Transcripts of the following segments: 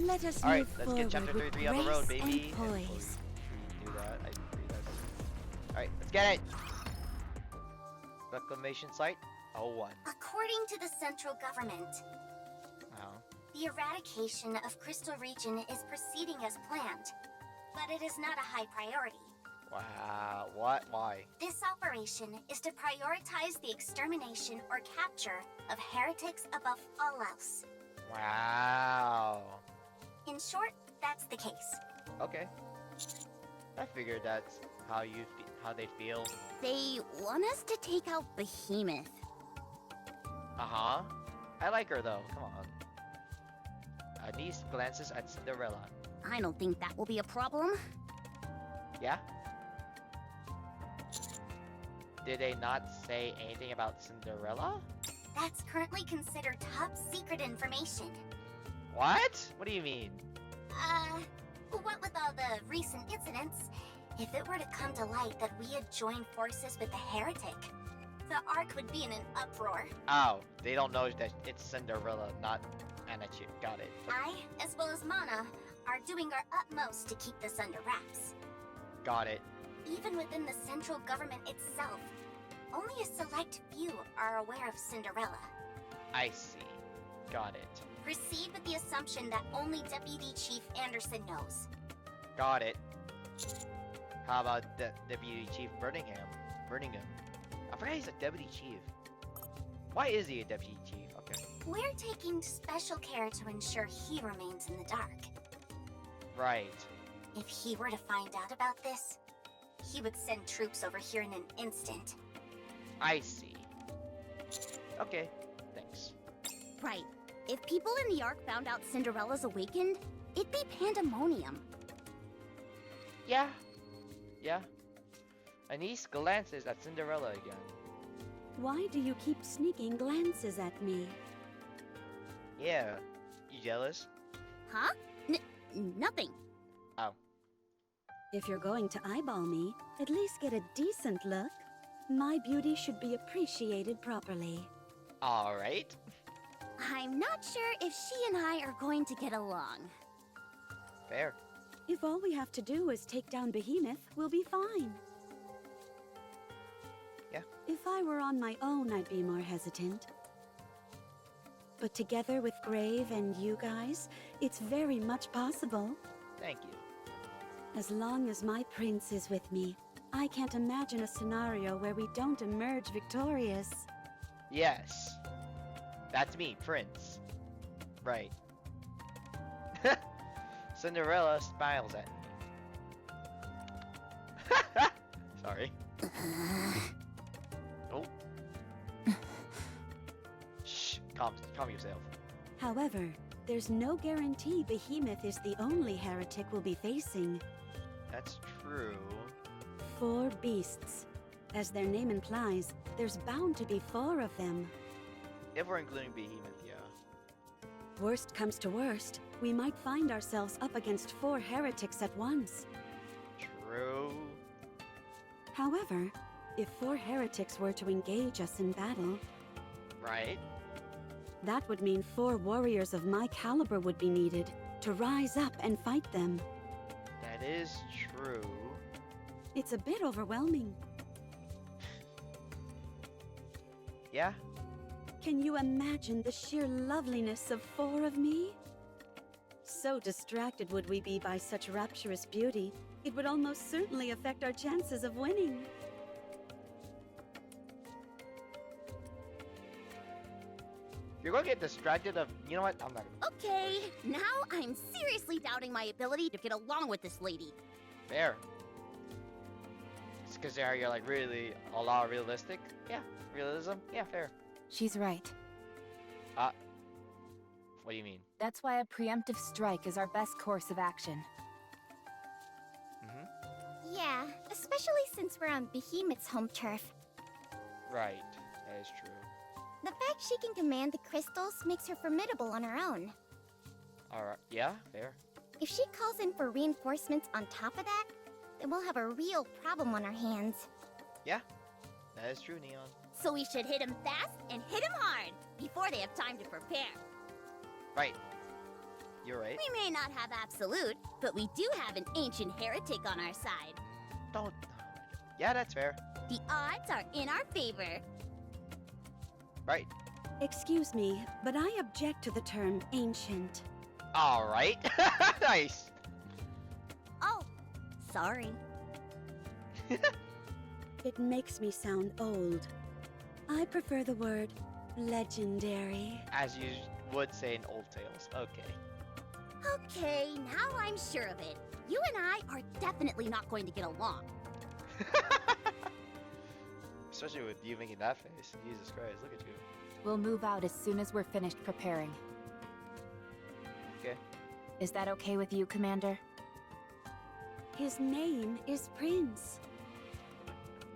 Let us Alright, move let's forward get chapter with 33 on the road, grace baby. and poise. We do that. I agree Alright, let's get it! Reclamation site 01. According to the central government, Oh. the eradication of Crystal Region is proceeding as planned, but it is not a high priority. Wow. What? Why? This operation is to prioritize the extermination or capture of heretics above all else. Wow. In short, that's the case. Okay. I figured that's how they feel. They want us to take out Behemoth. Uh-huh. I like her though. Come on. Niece glances at Cinderella. I don't think that will be a problem. Yeah? Did they not say anything about Cinderella? That's currently considered top secret information. What? What do you mean? What with all the recent incidents, if it were to come to light that we had joined forces with the heretic, the Ark would be in an uproar. Oh, they don't know that it's Cinderella, not Anachi. Got it. I, as well as Mana, are doing our utmost to keep this under wraps. Got it. Even within the central government itself, only a select few are aware of Cinderella. I see. Got it. Proceed with the assumption that only Deputy Chief Anderson knows. Got it. How about the Deputy Chief Birmingham? I forgot he's a Deputy Chief. Why is he a Deputy Chief? Okay. We're taking special care to ensure he remains in the dark. Right. If he were to find out about this, he would send troops over here in an instant. I see. Okay. Thanks. Right. If people in the Ark found out Cinderella's awakened, it'd be pandemonium. Yeah. Yeah. Anise glances at Cinderella again. Why do you keep sneaking glances at me? Yeah. You jealous? Huh? Nothing. Oh. If you're going to eyeball me, at least get a decent look. My beauty should be appreciated properly. Alright. I'm not sure if she and I are going to get along. Fair. If all we have to do is take down Behemoth, we'll be fine. Yeah. If I were on my own, I'd be more hesitant. But together with Grave and you guys, it's very much possible. Thank you. As long as my prince is with me, I can't imagine a scenario where we don't emerge victorious. Yes. That's me, Prince. Right. Cinderella smiles at me. Sorry. Oh. Shh. Calm yourself. However, there's no guarantee Behemoth is the only heretic we'll be facing. That's true. 4 beasts. As their name implies, there's bound to be 4 of them. If we're including Behemoth, yeah. Worst comes to worst, we might find ourselves up against 4 heretics at once. True. However, if 4 heretics were to engage us in battle, Right. that would mean 4 warriors of my caliber would be needed to rise up and fight them. That is true. It's a bit overwhelming. Yeah. Can you imagine the sheer loveliness of 4 of me? So distracted would we be by such rapturous beauty, it would almost certainly affect our chances of winning. You're gonna get distracted of. You know what? I'm not. Okay, now I'm seriously doubting my ability to get along with this lady. Fair. It's because you're like really a lot realistic. Yeah. Realism. Yeah. Fair. She's right. What do you mean? That's why a preemptive strike is our best course of action. Mm-hmm. Yeah, especially since we're on Behemoth's home turf. Right. That is true. The fact she can command the crystals makes her formidable on her own. Alright. Yeah. Fair. If she calls in for reinforcements on top of that, then we'll have a real problem on our hands. Yeah. That is true, Neon. So we should hit him fast and hit him hard before they have time to prepare. Right. You're right. We may not have absolute, but we do have an ancient heretic on our side. Don't. Yeah, that's fair. The odds are in our favor. Right. Excuse me, but I object to the term ancient. All right. Nice. Oh, sorry. It makes me sound old. I prefer the word legendary. As you would say in old tales. Okay. Okay, now I'm sure of it. You and I are definitely not going to get along. Especially with you making that face. Jesus Christ, look at you. We'll move out as soon as we're finished preparing. Okay. Is that okay with you, Commander? His name is Prince.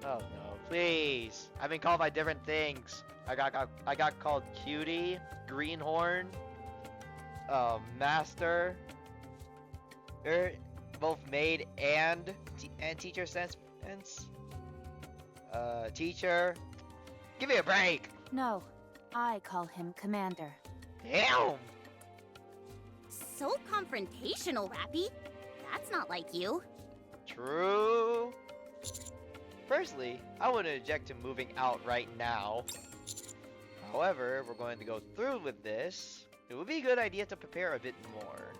Oh no, please. I've been called by different things. I got called Cutie, Greenhorn, Master, both maid and teacher sense. Teacher. Give me a break. No, I call him Commander. Damn. So confrontational, Rappy. That's not like you. True. Firstly, I wouldn't object to moving out right now. However, we're going to go through with this. It would be a good idea to prepare a bit more.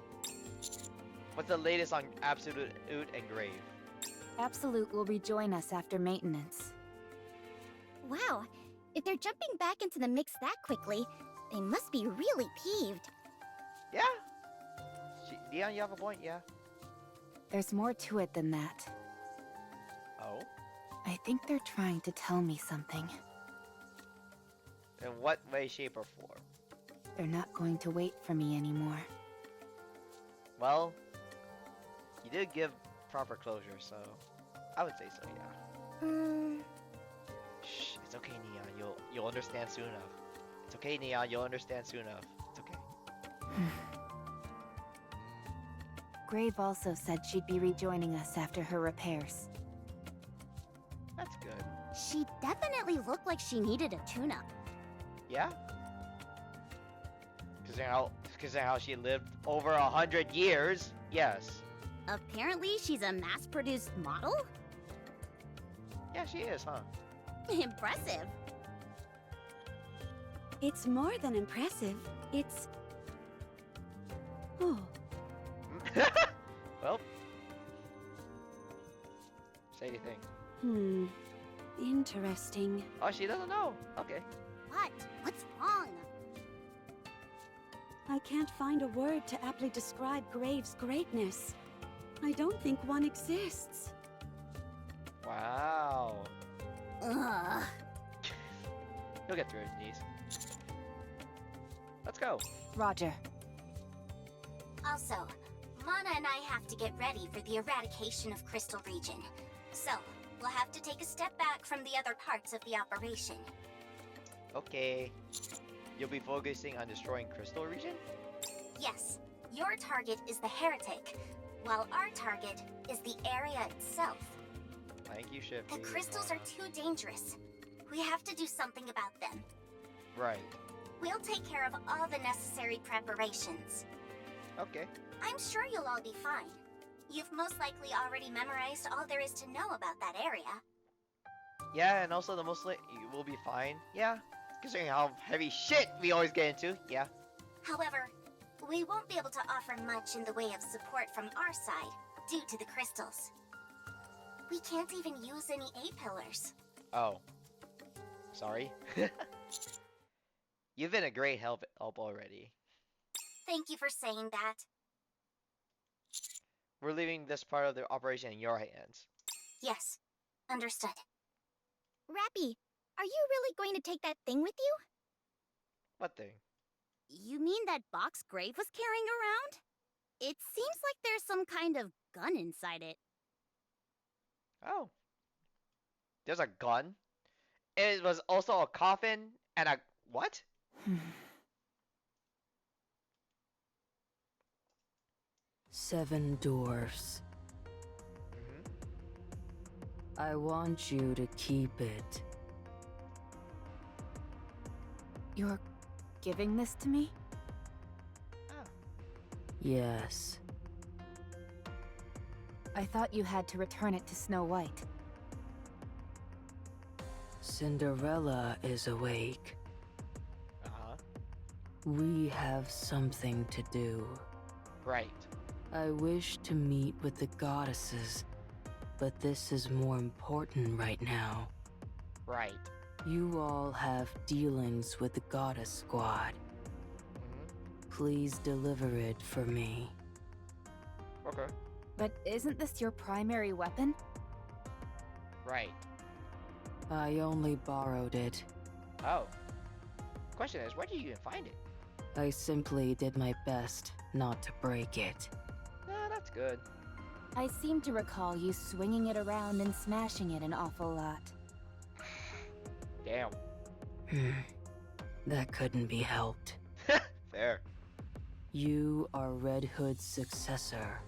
What's the latest on Absolute and Grave? Absolute will rejoin us after maintenance. Wow, if they're jumping back into the mix that quickly, they must be really peeved. Yeah. Dion, you have a point, yeah. There's more to it than that. Oh? I think they're trying to tell me something. In what way, shape, or form? They're not going to wait for me anymore. Well, you did give proper closure, so I would say so, yeah. Shh, it's okay, Neon. You'll understand soon enough. It's okay, Neon. You'll understand soon enough. It's okay. Grave also said she'd be rejoining us after her repairs. That's good. She definitely looked like she needed a tune-up. Yeah? Considering how she lived over 100 years, yes. Apparently, she's a mass-produced model? Yeah, she is, huh? Impressive. It's more than impressive. It's... Oh, Well, say anything. Interesting. Oh, she doesn't know. Okay. What? What's wrong? I can't find a word to aptly describe Grave's greatness. I don't think one exists. Wow. Ugh. You'll get through it, Denise. Let's go. Roger. Also, Mana and I have to get ready for the eradication of Crystal Region. So, we'll have to take a step back from the other parts of the operation. Okay. You'll be focusing on destroying Crystal Region? Yes, your target is the Heretic, while our target is the area itself. Thank you, Shifty. The crystals are too dangerous. We have to do something about them. Right. We'll take care of all the necessary preparations. Okay. I'm sure you'll all be fine. You've most likely already memorized all there is to know about that area. Yeah, and also you will be fine. Yeah. Considering how heavy shit we always get into. Yeah. However, we won't be able to offer much in the way of support from our side, due to the crystals. We can't even use any A-pillars. Oh. Sorry. You've been a great help already. Thank you for saying that. We're leaving this part of the operation in your hands. Yes, understood. Rappy, are you really going to take that thing with you? What thing? You mean that box Grave was carrying around? It seems like there's some kind of gun inside it. Oh. There's a gun? It was also a coffin and a... What? Seven dwarfs. I want you to keep it. You're giving this to me? Oh. Yes. I thought you had to return it to Snow White. Cinderella is awake. Uh-huh. We have something to do. Right. I wish to meet with the goddesses, but this is more important right now. Right. You all have dealings with the goddess squad. Please deliver it for me. Okay. But isn't this your primary weapon? Right. I only borrowed it. Oh. Question is, where did you even find it? I simply did my best not to break it. Nah, that's good. I seem to recall you swinging it around and smashing it an awful lot. Damn. That couldn't be helped. Fair. You are Red Hood's successor.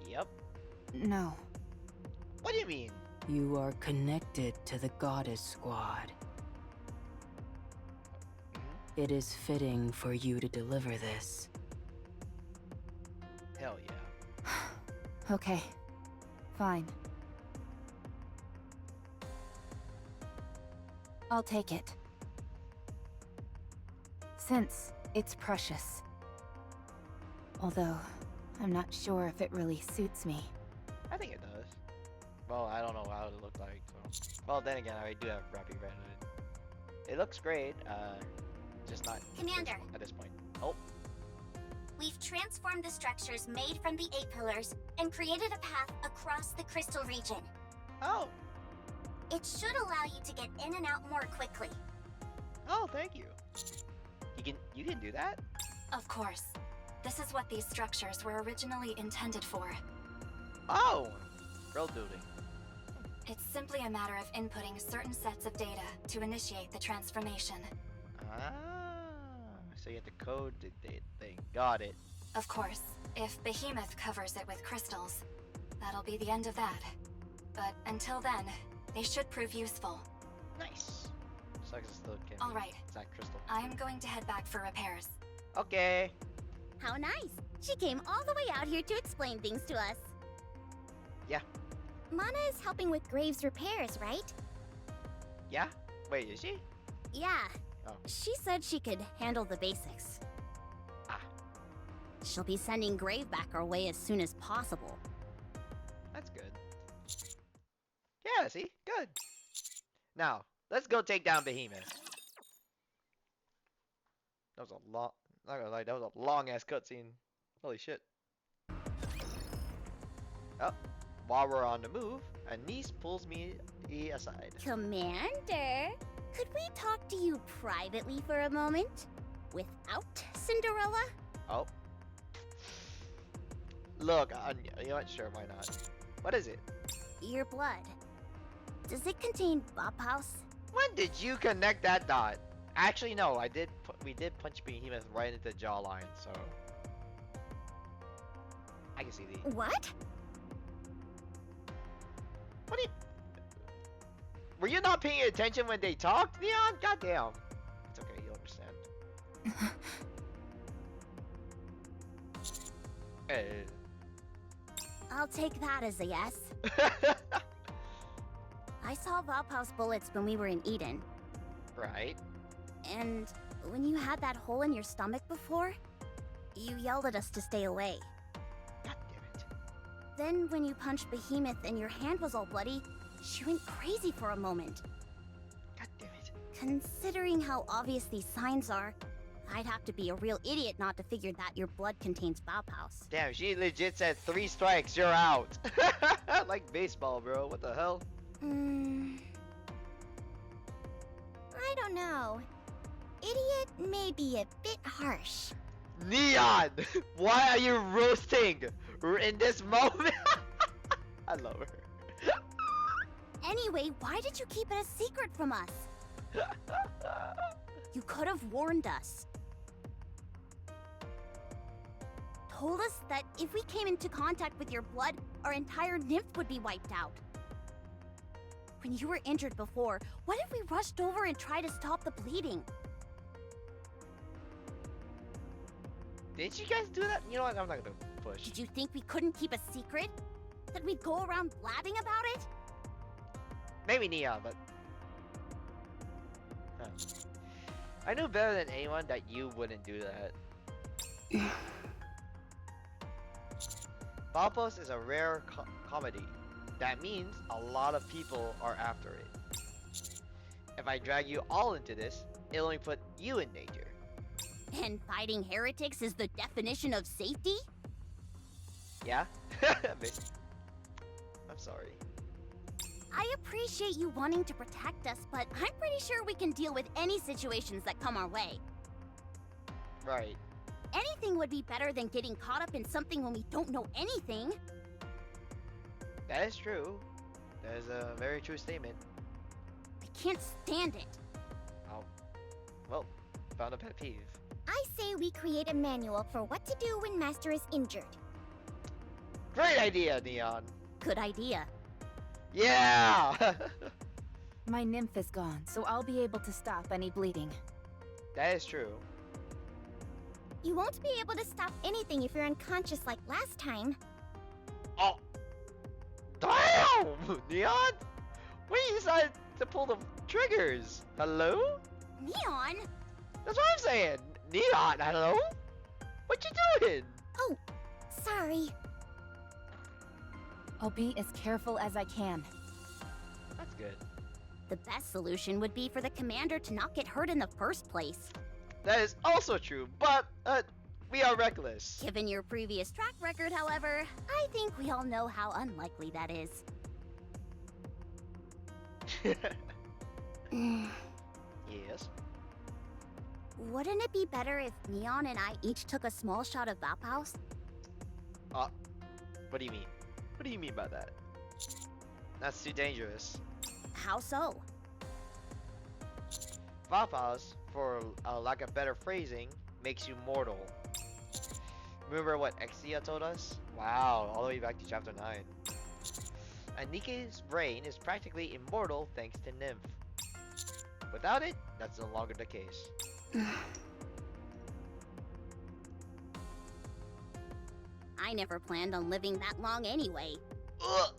Yep. No. What do you mean? You are connected to the goddess squad. It is fitting for you to deliver this. Hell yeah. Okay. Fine. I'll take it. Since it's precious. Although, I'm not sure if it really suits me. I think it does. Well, I don't know how it looked like, so. Well, then again, I do have Rappy Red Hood. It looks great, just not Commander. at this point. Oh, We've transformed the structures made from the 8 pillars and created a path across the crystal region. oh, It should allow you to get in and out more quickly. oh, thank you. You can do that? Of course. This is what these structures were originally intended for. Oh, world building. It's simply a matter of inputting certain sets of data to initiate the transformation. Ah, so you have to code the thing. Got it. Of course, if Behemoth covers it with crystals, that'll be the end of that. But until then, they should prove useful. Nice. Sucks it still can't. All right. It's not crystal. I am going to head back for repairs. Okay. How nice! She came all the way out here to explain things to us. Yeah. Mana is helping with Graves repairs, right? Yeah? Wait, is she? Yeah. Oh. She said she could handle the basics. Ah. She'll be sending Grave back our way as soon as possible. That's good. Yeah, see? Good. Now, let's go take down Behemoth. That was a long... Not gonna lie, that was a long-ass cutscene. Holy shit. Oh, while we're on the move, a niece pulls me aside. Commander, could we talk to you privately for a moment? Without Cinderella? Oh. Look, you know what? Sure, why not? What is it? Your blood. Does it contain Bauhaus? When did you connect that dot? Actually, no, we did punch Behemoth right into the jawline, so... I can see the... What? What do you... Were you not paying attention when they talked, Leon? Goddamn. It's okay, you'll understand. Hey. I'll take that as a yes. I saw Bauhaus bullets when we were in Eden. Right. And when you had that hole in your stomach before, you yelled at us to stay away. God damn it. Then when you punched Behemoth and your hand was all bloody, she went crazy for a moment. God damn it. Considering how obvious these signs are, I'd have to be a real idiot not to figure that your blood contains Bauhaus. Damn, she legit said 3 strikes, you're out. Like baseball, bro. What the hell? I don't know. Idiot may be a bit harsh. Neon! Why are you roasting in this moment? I love her. Anyway, why did you keep it a secret from us? You could have warned us. Told us that if we came into contact with your blood, our entire nymph would be wiped out. When you were injured before, what if we rushed over and tried to stop the bleeding? Did you guys do that? You know what? I'm not gonna push. Did you think we couldn't keep a secret? That we'd go around blabbing about it? Maybe Neon, but huh. I knew better than anyone that you wouldn't do that. Valpos is a rare comedy. That means a lot of people are after it. If I drag you all into this, it'll only put you in danger. And fighting heretics is the definition of safety? Yeah? I'm sorry. I appreciate you wanting to protect us, but I'm pretty sure we can deal with any situations that come our way. Right. Anything would be better than getting caught up in something when we don't know anything. That is true. That is a very true statement. I can't stand it. Oh. Well, found a pet peeve. I say we create a manual for what to do when Master is injured. Great idea, Neon. Good idea. Yeah! My nymph is gone, so I'll be able to stop any bleeding. That is true. You won't be able to stop anything if you're unconscious like last time. Oh! Damn! Neon? When you decided to pull the triggers? Hello? Neon? That's what I'm saying! Neon, hello? What you doing? Oh, sorry. I'll be as careful as I can. That's good. The best solution would be for the commander to not get hurt in the first place. That is also true, but, we are reckless. Given your previous track record, however, I think we all know how unlikely that is. Yes? Wouldn't it be better if Neon and I each took a small shot of Valpaus? What do you mean? What do you mean by that? That's too dangerous. How so? Vapas, for lack of better phrasing, makes you mortal. Remember what Exia told us? Wow, all the way back to chapter 9. And Nikke's brain is practically immortal thanks to Nymph. Without it, that's no longer the case. I never planned on living that long anyway. Ugh!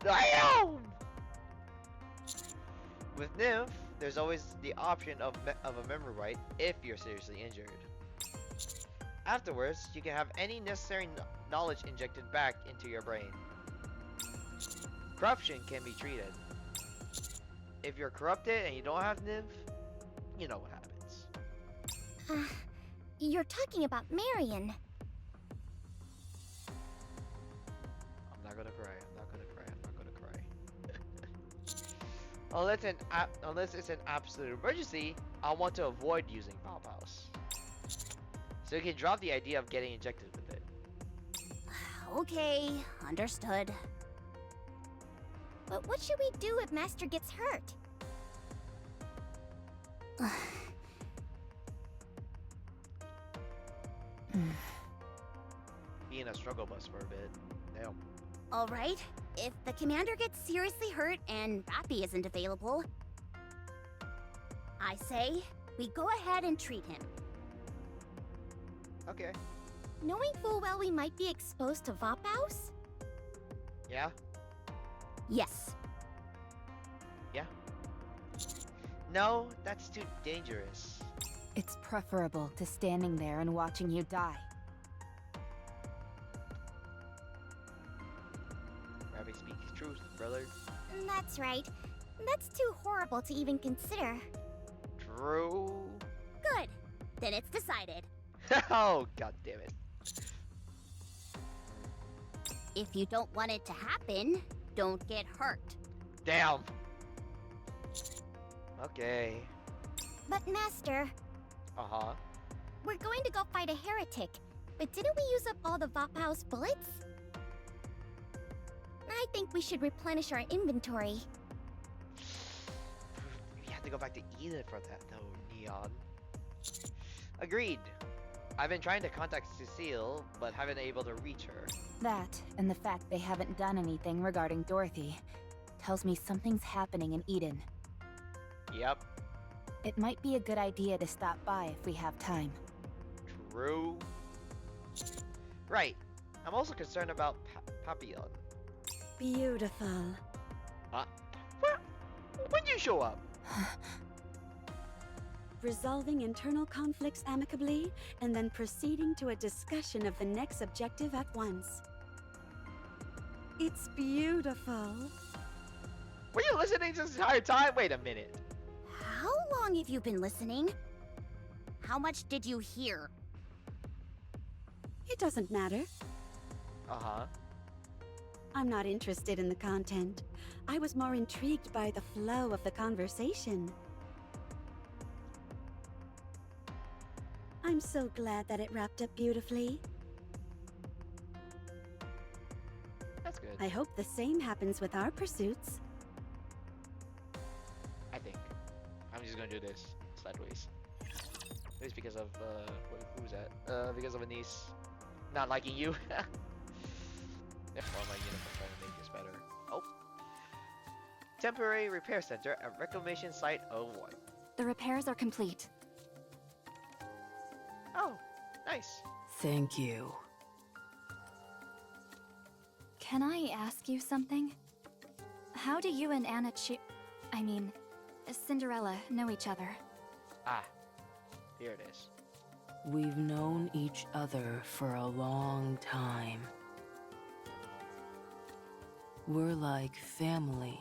Damn! With Nymph, there's always the option of a memory wipe if you're seriously injured. Afterwards, you can have any necessary knowledge injected back into your brain. Corruption can be treated. If you're corrupted and you don't have Nymph, you know what happens. You're talking about Marion. I'm not gonna cry. I'm not gonna cry. I'm not gonna cry. Unless it's an absolute emergency, I want to avoid using Valpaus. So you can drop the idea of getting injected with it. Okay, understood. But what should we do if Master gets hurt? Be in a struggle bus for a bit. Damn. Alright, if the commander gets seriously hurt and Rappy isn't available, I say we go ahead and treat him. Okay. Knowing full well we might be exposed to Valpaus? Yeah? Yes. No, that's too dangerous. It's preferable to standing there and watching you die. Rabbit speaks truth, brother. That's right. That's too horrible to even consider. True. Good. Then it's decided. Oh, god damn it. If you don't want it to happen, don't get hurt. Damn. Okay. But Master, Uh-huh. we're going to go fight a heretic. But didn't we use up all the Valpaus bullets? I think we should replenish our inventory. We have to go back to Eden for that, though, Neon. Agreed. I've been trying to contact Cecile, but haven't been able to reach her. That, and the fact they haven't done anything regarding Dorothy, tells me something's happening in Eden. Yep. It might be a good idea to stop by if we have time. True. Right. I'm also concerned about Papillon. Beautiful. Where? When'd you show up? Resolving internal conflicts amicably, and then proceeding to a discussion of the next objective at once. It's beautiful. Were you listening this entire time? Wait a minute. How long have you been listening? How much did you hear? It doesn't matter. Uh-huh. I'm not interested in the content. I was more intrigued by the flow of the conversation. I'm so glad that it wrapped up beautifully. That's good. I hope the same happens with our pursuits. I think. I'm just gonna do this sideways. At least because of, who's that? Because of a niece not liking you. Therefore, my uniform trying to make this better. Oh. Temporary repair center at Reclamation Site 01. The repairs are complete. Oh, nice. Thank you. Can I ask you something? How do you and Cinderella know each other? Ah, here it is. We've known each other for a long time. We're like family.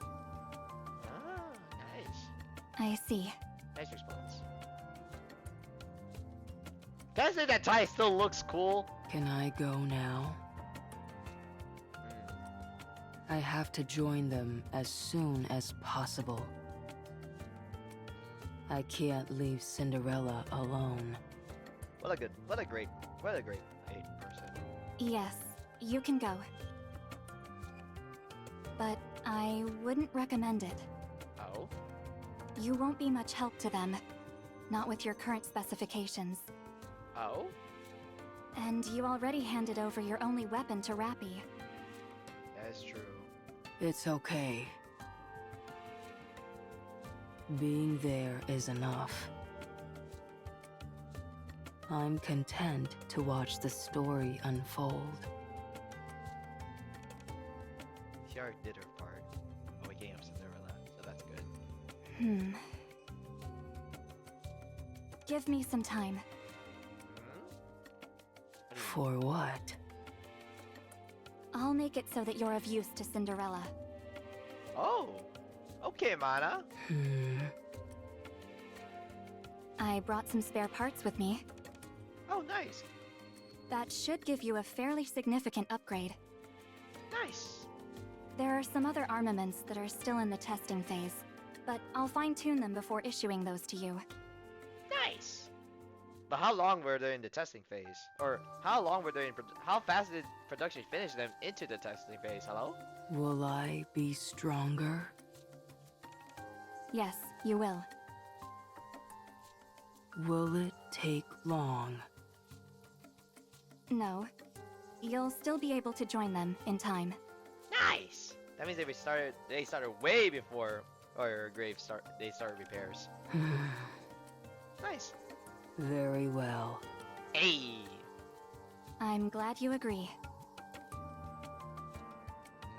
Ah, nice. I see. Nice response. Can I say that tie still looks cool? Can I go now? I have to join them as soon as possible. I can't leave Cinderella alone. What a great person. Yes, you can go. But I wouldn't recommend it. Oh? You won't be much help to them. Not with your current specifications. Oh? And you already handed over your only weapon to Rappy. That is true. It's okay. Being there is enough. I'm content to watch the story unfold. She already did her part. Waking up Cinderella, so that's good. Give me some time. For what? I'll make it so that you're of use to Cinderella. Oh! Okay, Mana. I brought some spare parts with me. Oh, nice. That should give you a fairly significant upgrade. Nice. There are some other armaments that are still in the testing phase, but I'll fine-tune them before issuing those to you. Nice. But how long were they in the testing phase? Or how long were they in how fast did production finish them into the testing phase? Hello? Will I be stronger? Yes, you will. Will it take long? No. You'll still be able to join them in time. Nice. That means they started way before they started repairs. Nice. Very well. Hey. I'm glad you agree.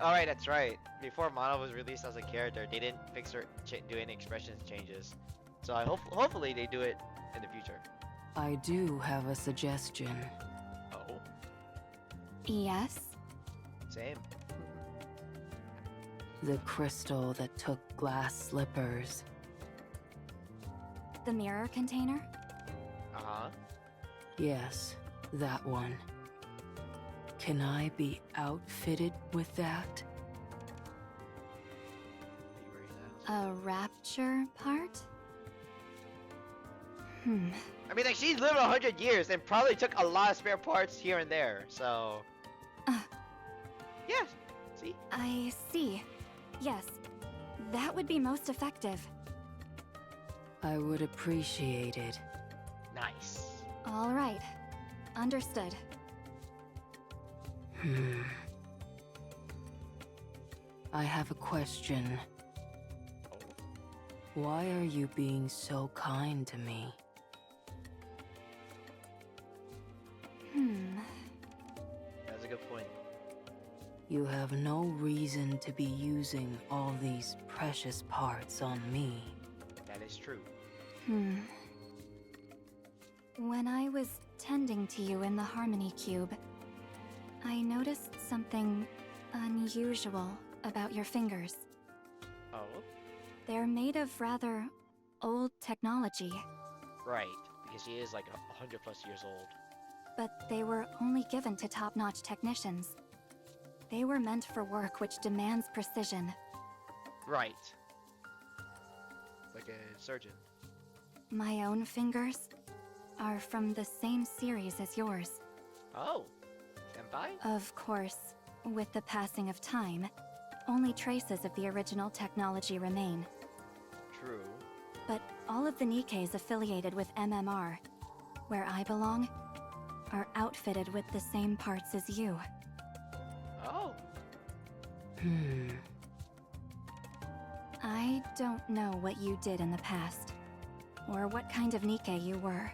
Alright, that's right. Before Mana was released as a character, they didn't fix or do any expressions changes. So I hopefully they do it in the future. I do have a suggestion. Oh. Yes? Same. The crystal that took glass slippers. The mirror container? Uh-huh. Yes, that one. Can I be outfitted with that? A rapture part? I mean, like, she's lived 100 years and probably took a lot of spare parts here and there, so... yeah, see? I see. Yes, that would be most effective. I would appreciate it. Nice. All right. Understood. I have a question. Why are you being so kind to me? You have no reason to be using all these precious parts on me. That is true. When I was tending to you in the Harmony Cube, I noticed something unusual about your fingers. Oh, They're made of rather old technology, right. Because she is like 100+ years old. but they were only given to top-notch technicians. They were meant for work which demands precision. Right. Like a surgeon. My own fingers are from the same series as yours. Oh, senpai? Of course, with the passing of time, only traces of the original technology remain. True. But all of the Nikkes affiliated with MMR, where I belong, are outfitted with the same parts as you. Oh. I don't know what you did in the past, or what kind of Nikke you were.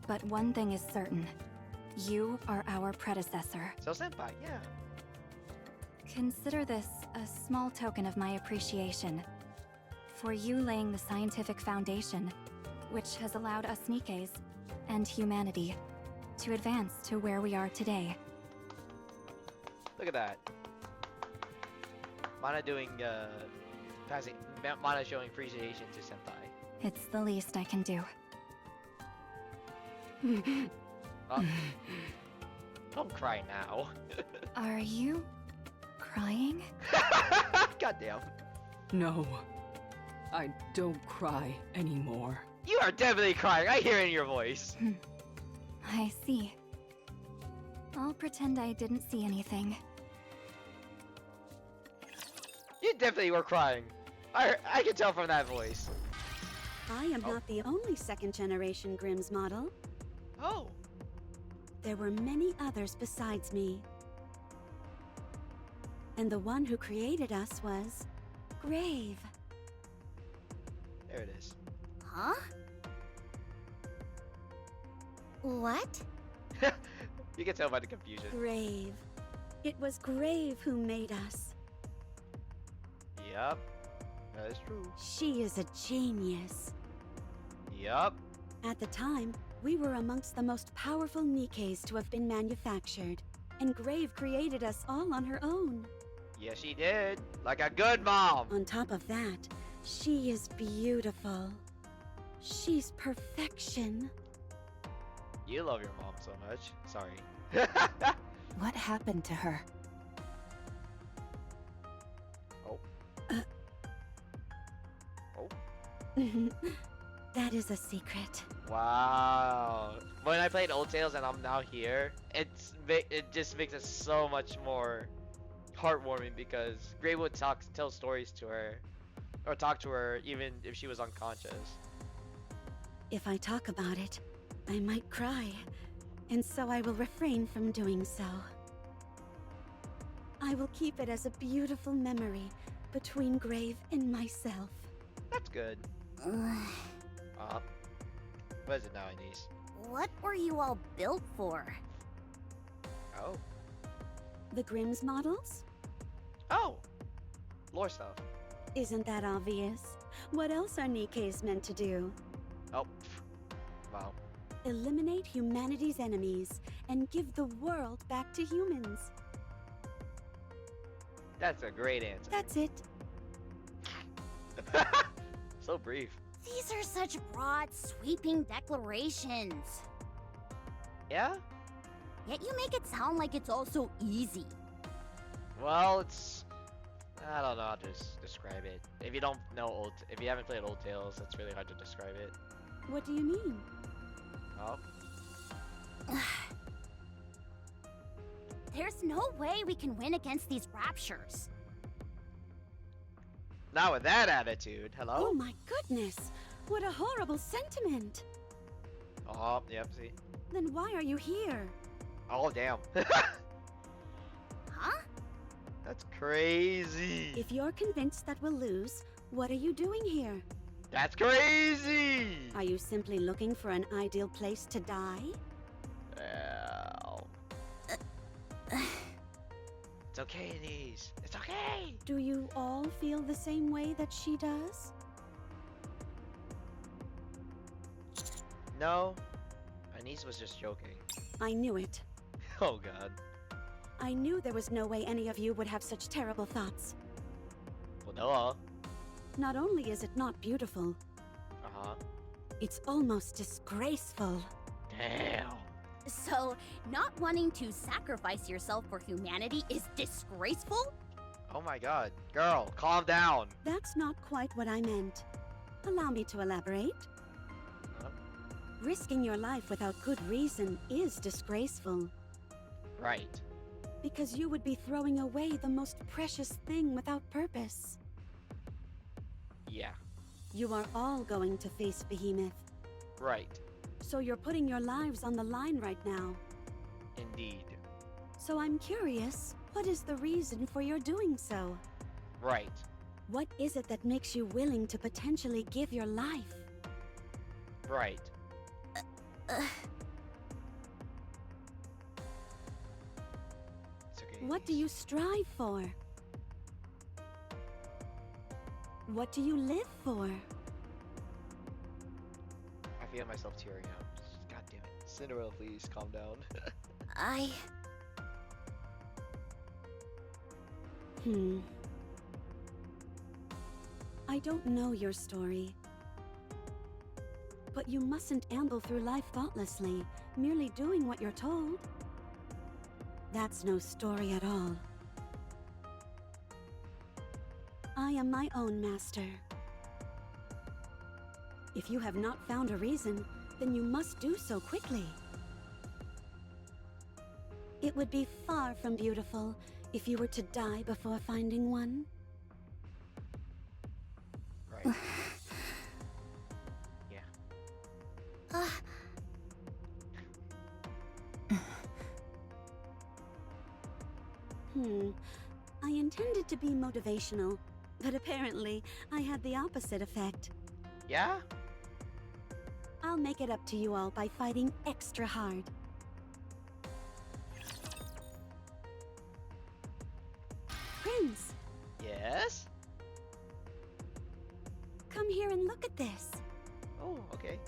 But one thing is certain. You are our predecessor. So senpai, yeah. Consider this a small token of my appreciation for you laying the scientific foundation, which has allowed us Nikkes and humanity to advance to where we are today. Look at that. Mana doing, Mana showing appreciation to senpai. It's the least I can do. Oh. Don't cry now. Are you crying? Goddamn. No, I don't cry anymore. You are definitely crying. I hear it in your voice. I see. I'll pretend I didn't see anything. You definitely were crying. I can tell from that voice. I am not the only second-generation Grimm's model. Oh. There were many others besides me. And the one who created us was Grave. There it is. Huh? What? You can tell by the confusion. Grave. It was Grave who made us. Yup. That is true. She is a genius. Yup. At the time, we were amongst the most powerful Nikkes to have been manufactured, and Grave created us all on her own. Yes, she did. Like a good mom. On top of that, she is beautiful. She's perfection. You love your mom so much. Sorry. What happened to her? Oh. Oh. That is a secret. Wow. When I played Old Tales and I'm now here, it just makes it so much more heartwarming because Gray would tell stories to her, or talk to her even if she was unconscious. If I talk about it, I might cry, and so I will refrain from doing so. I will keep it as a beautiful memory between Grave and myself. That's good. What is it now, Anise? What were you all built for? Oh. The Grimm's models? Oh! Lore stuff. Isn't that obvious? What else are Nikkes meant to do? Oh. Wow. Eliminate humanity's enemies and give the world back to humans. That's a great answer. That's it. So brief. These are such broad, sweeping declarations. Yeah? Yet you make it sound like it's all so easy. Well, it's... I don't know how to describe it. If you don't know if you haven't played Old Tales, it's really hard to describe it. What do you mean? Oh. There's no way we can win against these raptures. Not with that attitude. Hello? Oh my goodness! What a horrible sentiment! Oh, yep, see? Then why are you here? Oh, damn. Huh? That's crazy. If you're convinced that we'll lose, what are you doing here? That's crazy. Are you simply looking for an ideal place to die? Well... Anise. It's okay. Do you all feel the same way that she does? No, Anise was just joking. I knew it. Oh god. I knew there was no way any of you would have such terrible thoughts. Well, no. Not only is it not beautiful, Uh-huh. it's almost disgraceful. Damn. So, not wanting to sacrifice yourself for humanity is disgraceful? Oh my god. Girl, calm down. That's not quite what I meant. Allow me to elaborate. Huh? Risking your life without good reason is disgraceful, Right. because you would be throwing away the most precious thing without purpose. Yeah. You are all going to face Behemoth, Right. so you're putting your lives on the line right now. Indeed. So I'm curious, what is the reason for your doing so? Right. What is it that makes you willing to potentially give your life? Right. It's okay. What do you strive for? What do you live for? I feel myself tearing up. God damn it. Cinderella, please calm down. I... I don't know your story. But you mustn't amble through life thoughtlessly, merely doing what you're told. That's no story at all. I am my own master. If you have not found a reason, then you must do so quickly. It would be far from beautiful if you were to die before finding one. Right. Yeah. I intended to be motivational, but apparently I had the opposite effect. Yeah? I'll make it up to you all by fighting extra hard. Prince, Yes? come here and look at this. Oh, okay.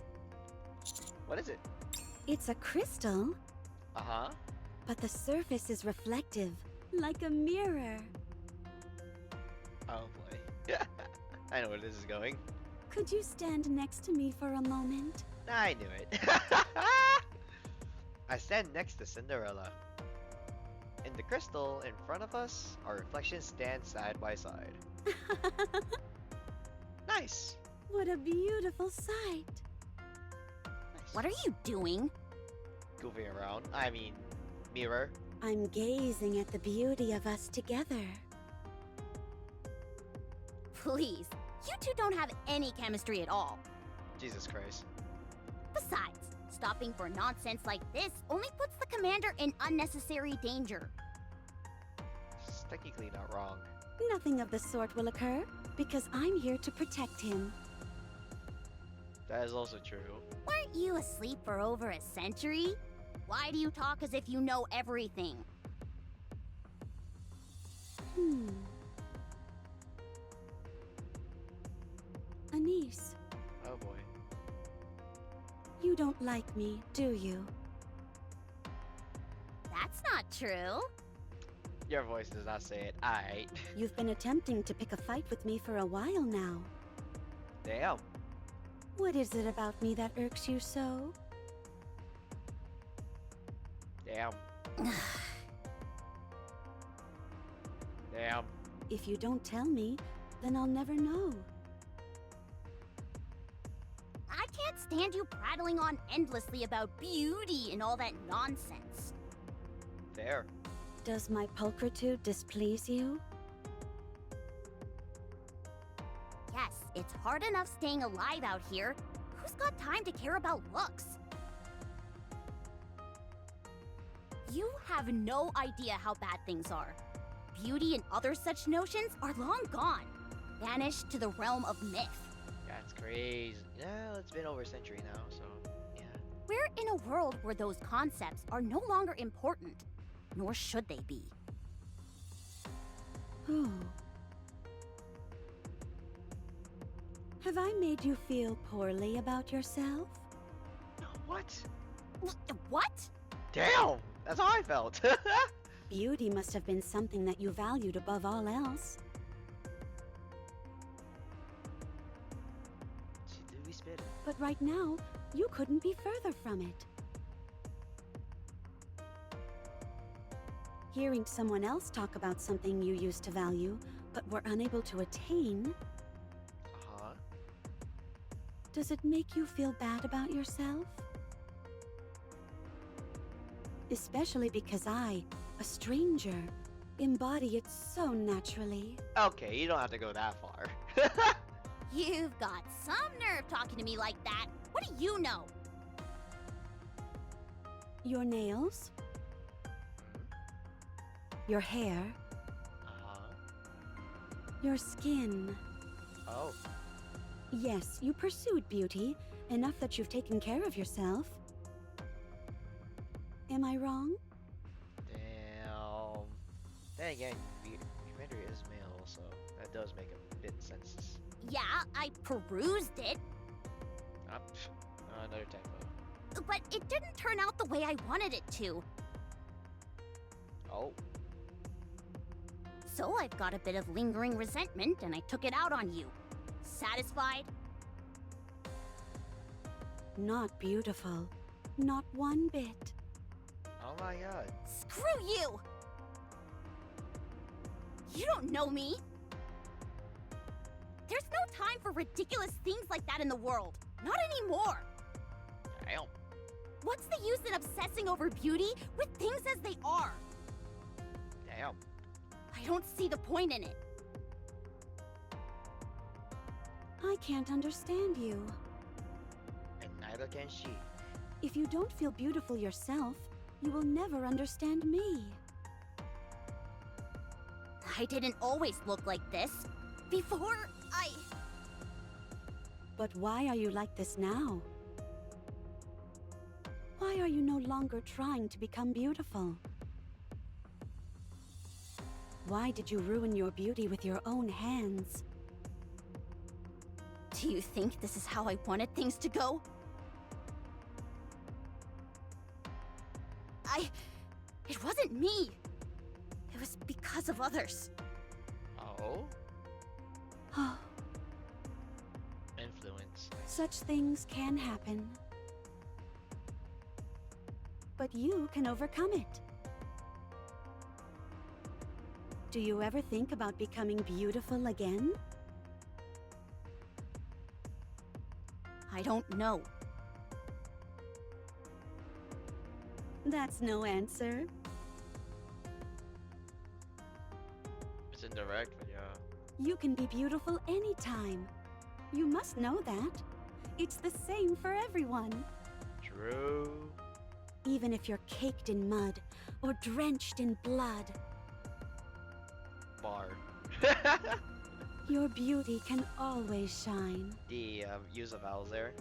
What is it? It's a crystal, Uh-huh. but the surface is reflective, like a mirror. Oh boy. I know where this is going. Could you stand next to me for a moment? I knew it. I stand next to Cinderella. In the crystal in front of us, our reflections stand side by side. Nice. What a beautiful sight. Nice. What are you doing? Goofing around? I mean, mirror. I'm gazing at the beauty of us together. Please, you two don't have any chemistry at all. Jesus Christ. Besides, stopping for nonsense like this only puts the commander in unnecessary danger. It's technically not wrong. Nothing of the sort will occur, because I'm here to protect him. That is also true. Weren't you asleep for over a century? Why do you talk as if you know everything? Anise, Oh boy. you don't like me, do you? That's not true. Your voice does not say it. Aight. You've been attempting to pick a fight with me for a while now. Damn. What is it about me that irks you so? Damn. Damn. If you don't tell me, then I'll never know. I can't stand you prattling on endlessly about beauty and all that nonsense. Fair. Does my pulchritude displease you? Yes, it's hard enough staying alive out here. Who's got time to care about looks? You have no idea how bad things are. Beauty and other such notions are long gone, vanished to the realm of myth. That's crazy. Yeah, it's been over a century now, so yeah. We're in a world where those concepts are no longer important, nor should they be. Oh. Have I made you feel poorly about yourself? What? What? Damn! That's how I felt. Beauty must have been something that you valued above all else. Did we spit it? But right now, you couldn't be further from it. Hearing someone else talk about something you used to value, but were unable to attain, Uh-huh. does it make you feel bad about yourself? Especially because I, a stranger, embody it so naturally. Okay, you don't have to go that far. You've got some nerve talking to me like that. What do you know? Your nails, your hair, Uh-huh. your skin. Oh. Yes, you pursued beauty, enough that you've taken care of yourself. Am I wrong? Damn. Then again, Commander is male, so that does make a bit sense. Yeah, I perused it, Another typo. but it didn't turn out the way I wanted it to. Oh. So I've got a bit of lingering resentment, and I took it out on you. Satisfied? Not beautiful. Not one bit. Oh my god. Screw you! You don't know me! There's no time for ridiculous things like that in the world. Not anymore! Damn. What's the use in obsessing over beauty with things as they are? Damn. I don't see the point in it. I can't understand you. And neither can she. If you don't feel beautiful yourself, you will never understand me. I didn't always look like this. Before I... But why are you like this now? Why are you no longer trying to become beautiful? Why did you ruin your beauty with your own hands? Do you think this is how I wanted things to go? It wasn't me. It was because of others. Oh? Oh, Influence. such things can happen. But you can overcome it. Do you ever think about becoming beautiful again? I don't know. That's no answer. It's indirect, but yeah. You can be beautiful anytime. You must know that. It's the same for everyone. True. Even if you're caked in mud or drenched in blood, Bar. your beauty can always shine. The use of vowels there.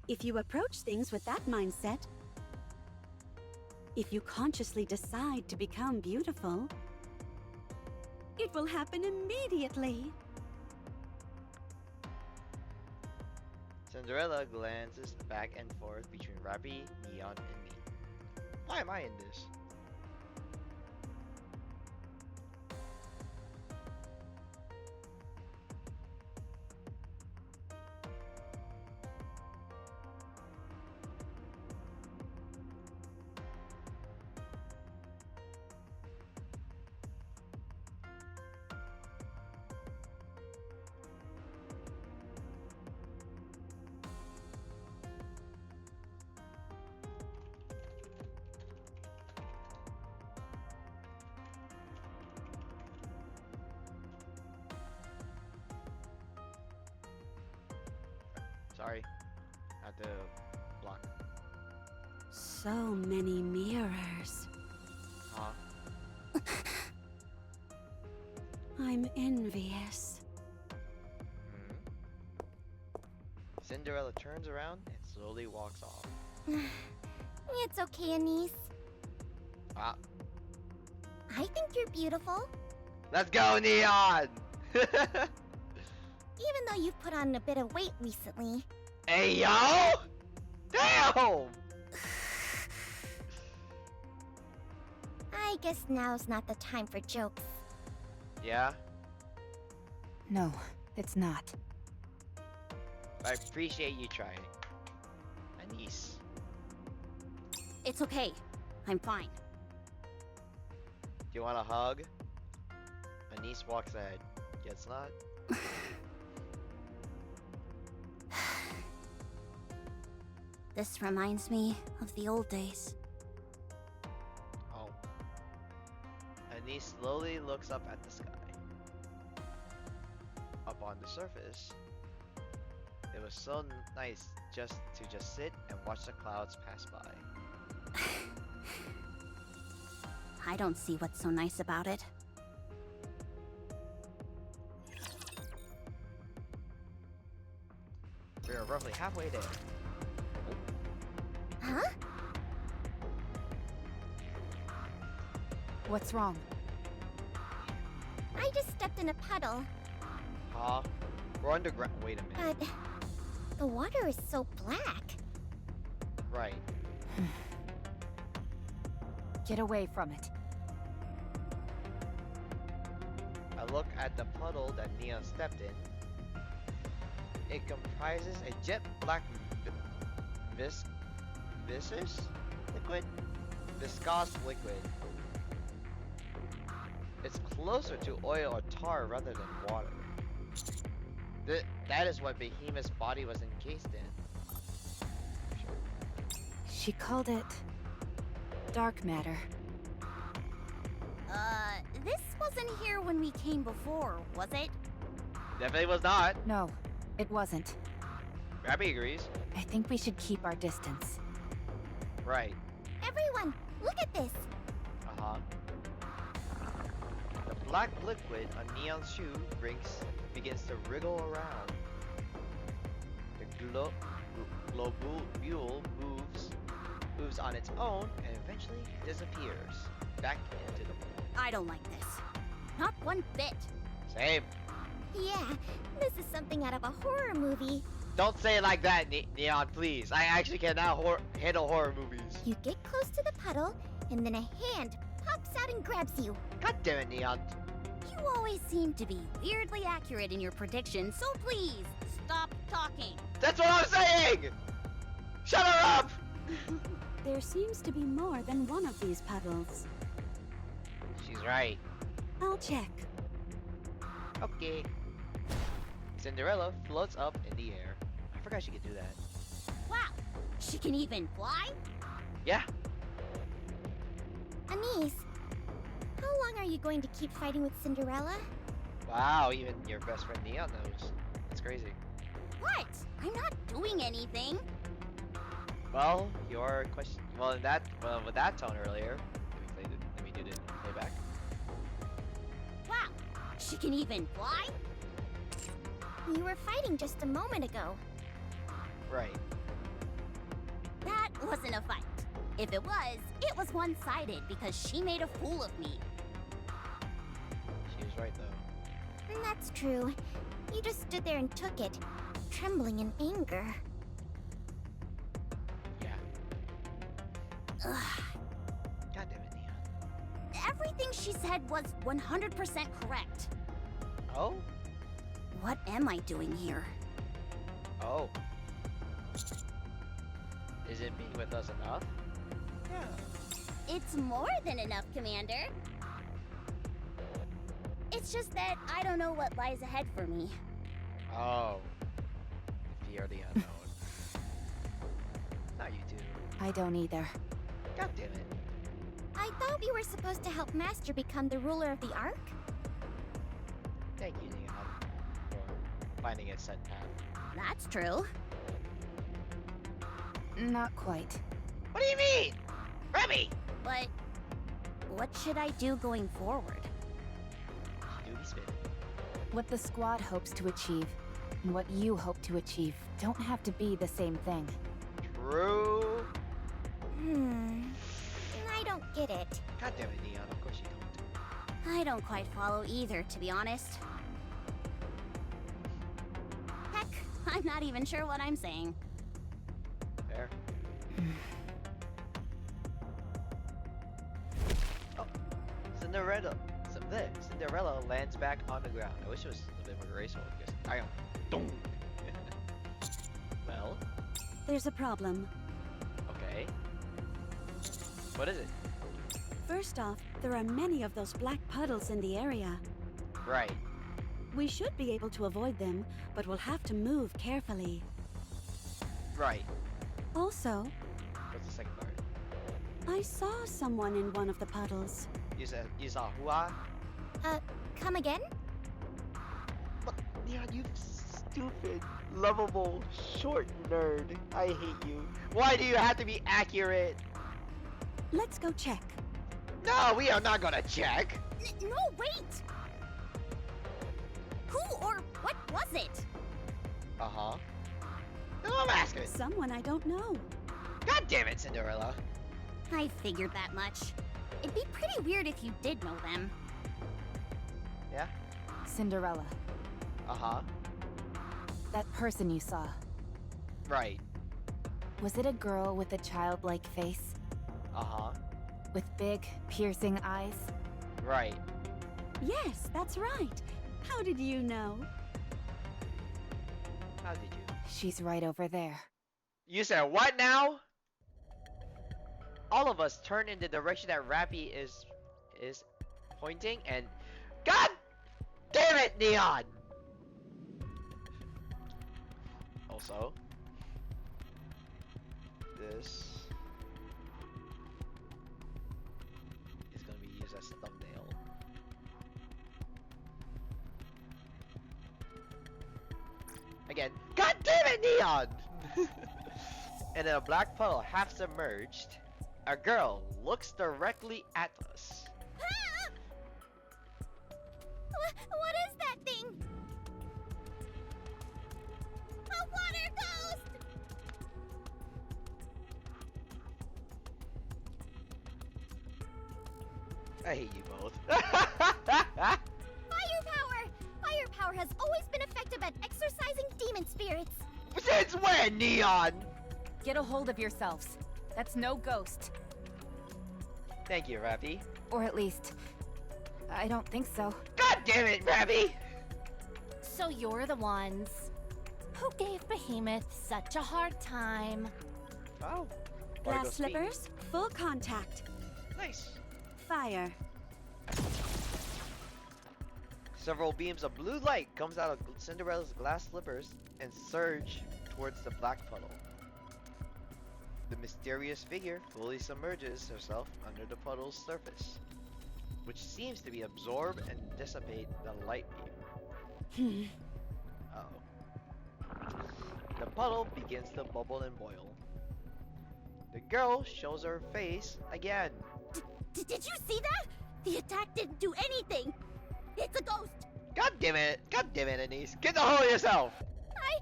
If you approach things with that mindset, if you consciously decide to become beautiful, it will happen immediately. Cinderella glances back and forth between Rabi, Neon, and me. Why am I in this? Sorry. Had to block. So many mirrors. Huh? I'm envious. Hmm. Cinderella turns around and slowly walks off. It's okay, Anise. Ah, I think you're beautiful, let's go, Neon! even though you've put on a bit of weight recently. Hey, yo! Damn! I guess now's not the time for jokes. Yeah, No, it's not. I appreciate you trying. Anise. It's okay. I'm fine. Do you want a hug? Anise walks ahead. Guess not. This reminds me of the old days. Oh. Anise slowly looks up at the sky. Up on the surface, it was so nice just to sit and watch the clouds pass by. I don't see what's so nice about it. We are roughly halfway there. Huh? What's wrong? I just stepped in a puddle, Huh? We're underground. Wait a minute. but the water is so black. Right. Get away from it. I look at the puddle that Neon stepped in. It comprises a jet black viscous liquid? Viscous liquid. It's closer to oil or tar rather than water. That is what Behemoth's body was encased in. She called it dark matter. This wasn't here when we came before, was it? Definitely was not. No, it wasn't. Rabbi agrees. I think we should keep our distance. Right. Everyone, look at this. Uh-huh. The black liquid on Neon's shoe begins to wriggle around. The globule moves on its own and eventually disappears back into the pool. I don't like this. Not one bit. Same. Yeah, this is something out of a horror movie. Don't say it like that, Neon, please. I actually cannot handle horror movies. You get close to the puddle, and then a hand pops out and grabs you. God damn it, Neon. You always seem to be weirdly accurate in your predictions, so please, stop talking. That's what I'm saying! Shut her up! There seems to be more than one of these puddles. She's right. I'll check. Okay. Cinderella floats up in the air. I forgot she could do that. Wow, she can even fly? Yeah. Anise, how long are you going to keep fighting with Cinderella? Wow, even your best friend Neon knows. That's crazy. What? I'm not doing anything. Well, your question. Well, with that tone earlier. Let me do the playback. Wow, she can even fly? You were fighting just a moment ago. Right. That wasn't a fight. If it was one-sided because she made a fool of me. She was right though. And that's true. You just stood there and took it, trembling in anger. Yeah. Ugh. God damn it, Neon. Everything she said was 100% correct. Oh? What am I doing here? Oh. Isn't being with us enough? Yeah. It's more than enough, Commander. It's just that I don't know what lies ahead for me. Oh. The fear of the unknown. Not you two. I don't either. God damn it. I thought we were supposed to help Master become the ruler of the Ark? Thank you, Neon, for finding a set path. That's true. Not quite. What do you mean? Remy! But what should I do going forward? She do be spitting. What the squad hopes to achieve and what you hope to achieve don't have to be the same thing. True. I don't get it. God damn it, Neon. Of course you don't. I don't quite follow either, to be honest. Heck, I'm not even sure what I'm saying. Fair. Oh, Cinderella. Cinderella lands back on the ground. I wish it was a bit more graceful because I am. Well, There's a problem. okay. What is it? First off, there are many of those black puddles in the area. Right. We should be able to avoid them, but we'll have to move carefully. Right. Also, What's the second part? I saw someone in one of the puddles. You saw Hua? Come again? But Neon, you stupid, lovable, short nerd. I hate you. Why do you have to be accurate? Let's go check. No, we are not gonna check. No, wait! Who or what was it? Uh-huh. No, I'm asking. Someone I don't know. God damn it, Cinderella. I figured that much. It'd be pretty weird if you did know them. Yeah? Cinderella, Uh-huh. that person you saw, Right. was it a girl with a childlike face? Uh-huh. With big, piercing eyes? Right. Yes, that's right. How did you know? How did you? She's right over there. You said what now? All of us turn in the direction that Rappy is pointing, and God damn it, Neon! Also, this is gonna be used as a thumbnail. Again, God damn it, Neon! And in a black puddle half submerged, a girl looks directly at us. What is that thing? A water ghost! I hate you both. Firepower! Firepower has always been effective at exorcising demon spirits. Since when, Neon? Get a hold of yourselves. That's no ghost. Thank you, Rappy. Or at least, I don't think so. God damn it, Rappy! So you're the ones who gave Behemoth such a hard time. Oh. Glass slippers, full contact. Nice. Fire. Several beams of blue light comes out of Cinderella's glass slippers and surge towards the black puddle. The mysterious figure fully submerges herself under the puddle's surface, which seems to be absorb and dissipate the light beam. Uh-oh. The puddle begins to bubble and boil. The girl shows her face again. Did you see that? The attack didn't do anything. It's a ghost. God damn it, Anise. Get a hold of yourself! I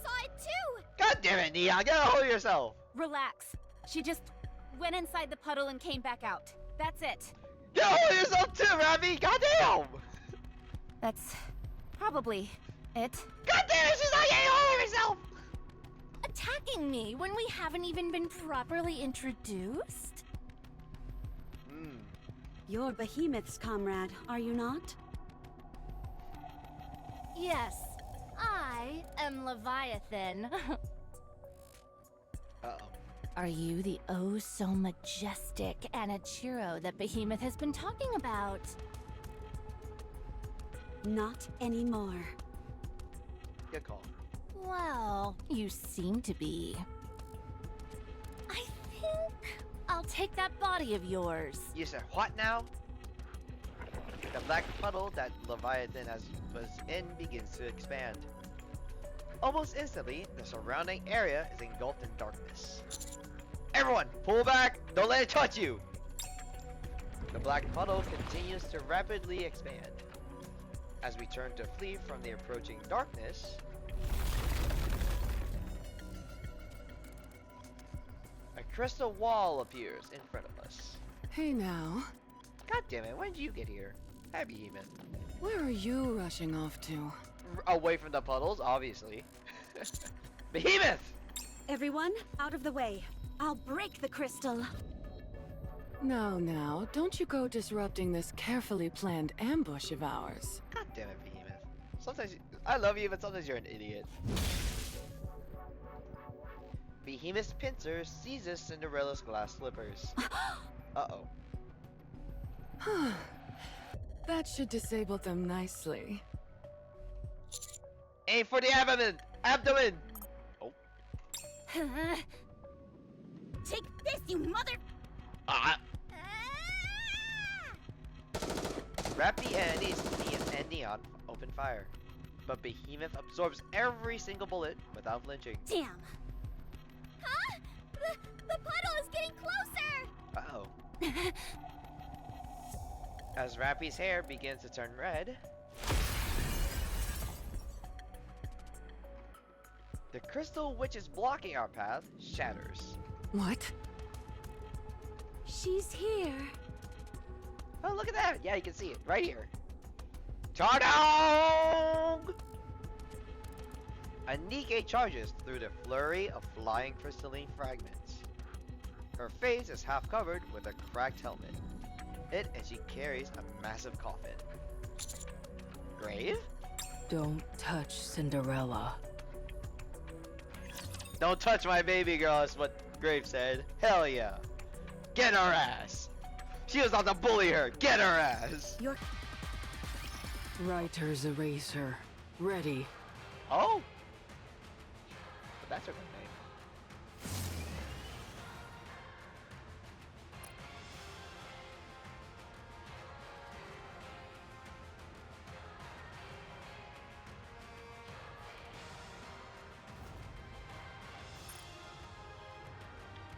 saw it too! God damn it, Neon, get a hold of yourself! Relax. She just went inside the puddle and came back out. That's it. Get a hold of yourself too, Ravi! God damn! That's probably it. God damn it, she's not getting a hold of herself! Attacking me when we haven't even been properly introduced? You're Behemoth's comrade, are you not? Yes, I am Leviathan. Uh-oh. Are you the oh so majestic Anachiro that Behemoth has been talking about? Not anymore. Good call. Well, you seem to be. I think I'll take that body of yours. You said what now? The black puddle that Leviathan was in begins to expand. Almost instantly, the surrounding area is engulfed in darkness. Everyone, pull back! Don't let it touch you! The black puddle continues to rapidly expand. As we turn to flee from the approaching darkness, a crystal wall appears in front of us. Hey now, God damn it, when did you get here? Hi, Behemoth. where are you rushing off to? Away from the puddles, obviously. Behemoth! Everyone, out of the way. I'll break the crystal. Now, don't you go disrupting this carefully planned ambush of ours. God damn it, Behemoth. Sometimes I love you, but sometimes you're an idiot. Behemoth's pincer seizes Cinderella's glass slippers. Uh-oh. That should disable them nicely. Aim for the abdomen! Abdomen! Oh. Take this, you mother... Ah! Wrap the ending on open fire. But Behemoth absorbs every single bullet without flinching. Damn. Huh? The puddle is getting closer! Uh-oh. As Rappy's hair begins to turn red, the crystal which is blocking our path shatters. What? She's here. Oh, look at that! Yeah, you can see it right here. Chardong! A Nikke charges through the flurry of flying crystalline fragments. Her face is half covered with a cracked helmet. And she carries a massive coffin. Grave? Don't touch Cinderella. Don't touch my baby girl, is what Grave said. Hell yeah. Get her ass! She was out to bully her! Get her ass! You're... Writer's eraser. Ready. Oh! But that's her good name.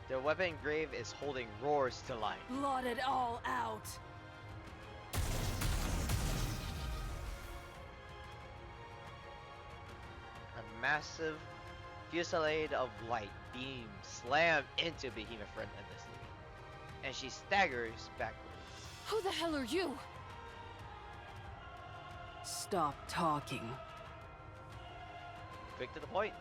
The weapon Grave is holding roars to life. Blot it all out. A massive fusillade of light beams slam into Behemoth relentlessly, and she staggers backwards. Who the hell are you? Stop talking. Quick to the point.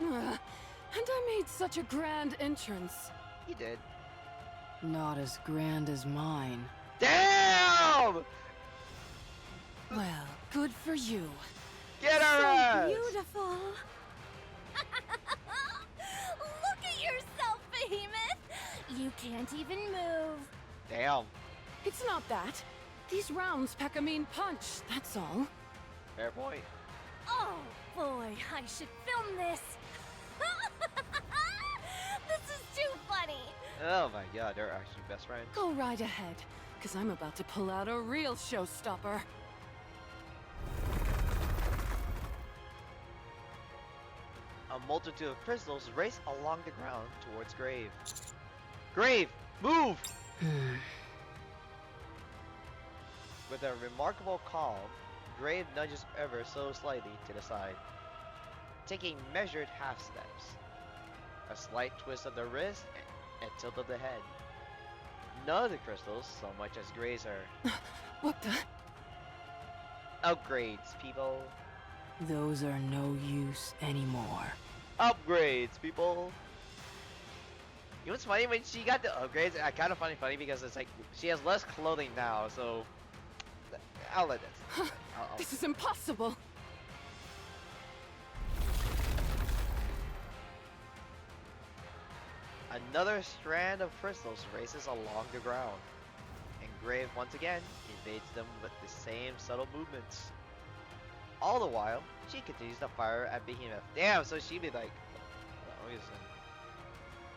And I made such a grand entrance. He did. Not as grand as mine. Damn! Well, good for you. Get her So ass! beautiful. Look at yourself, Behemoth! You can't even move. Damn. It's not that. These rounds pack a mean punch, that's all. Fair point. Oh boy, I should film this. This is too funny. Oh my god, they're actually best friends. Go right ahead, because I'm about to pull out a real showstopper. A multitude of crystals race along the ground towards Grave. Grave, move! With a remarkable calm, Grave nudges ever so slightly to the side, taking measured half steps. A slight twist of the wrist and tilt of the head. None of the crystals so much as graze her. What the? Upgrades, people. Those are no use anymore. Upgrades, people. You know what's funny? When she got the upgrades, I kind of find it funny because it's like she has less clothing now, so I'll let that. This is impossible. Another strand of crystals races along the ground, and Grave once again evades them with the same subtle movements. All the while, she continues to fire at Behemoth. Damn, so she'd be like, let me just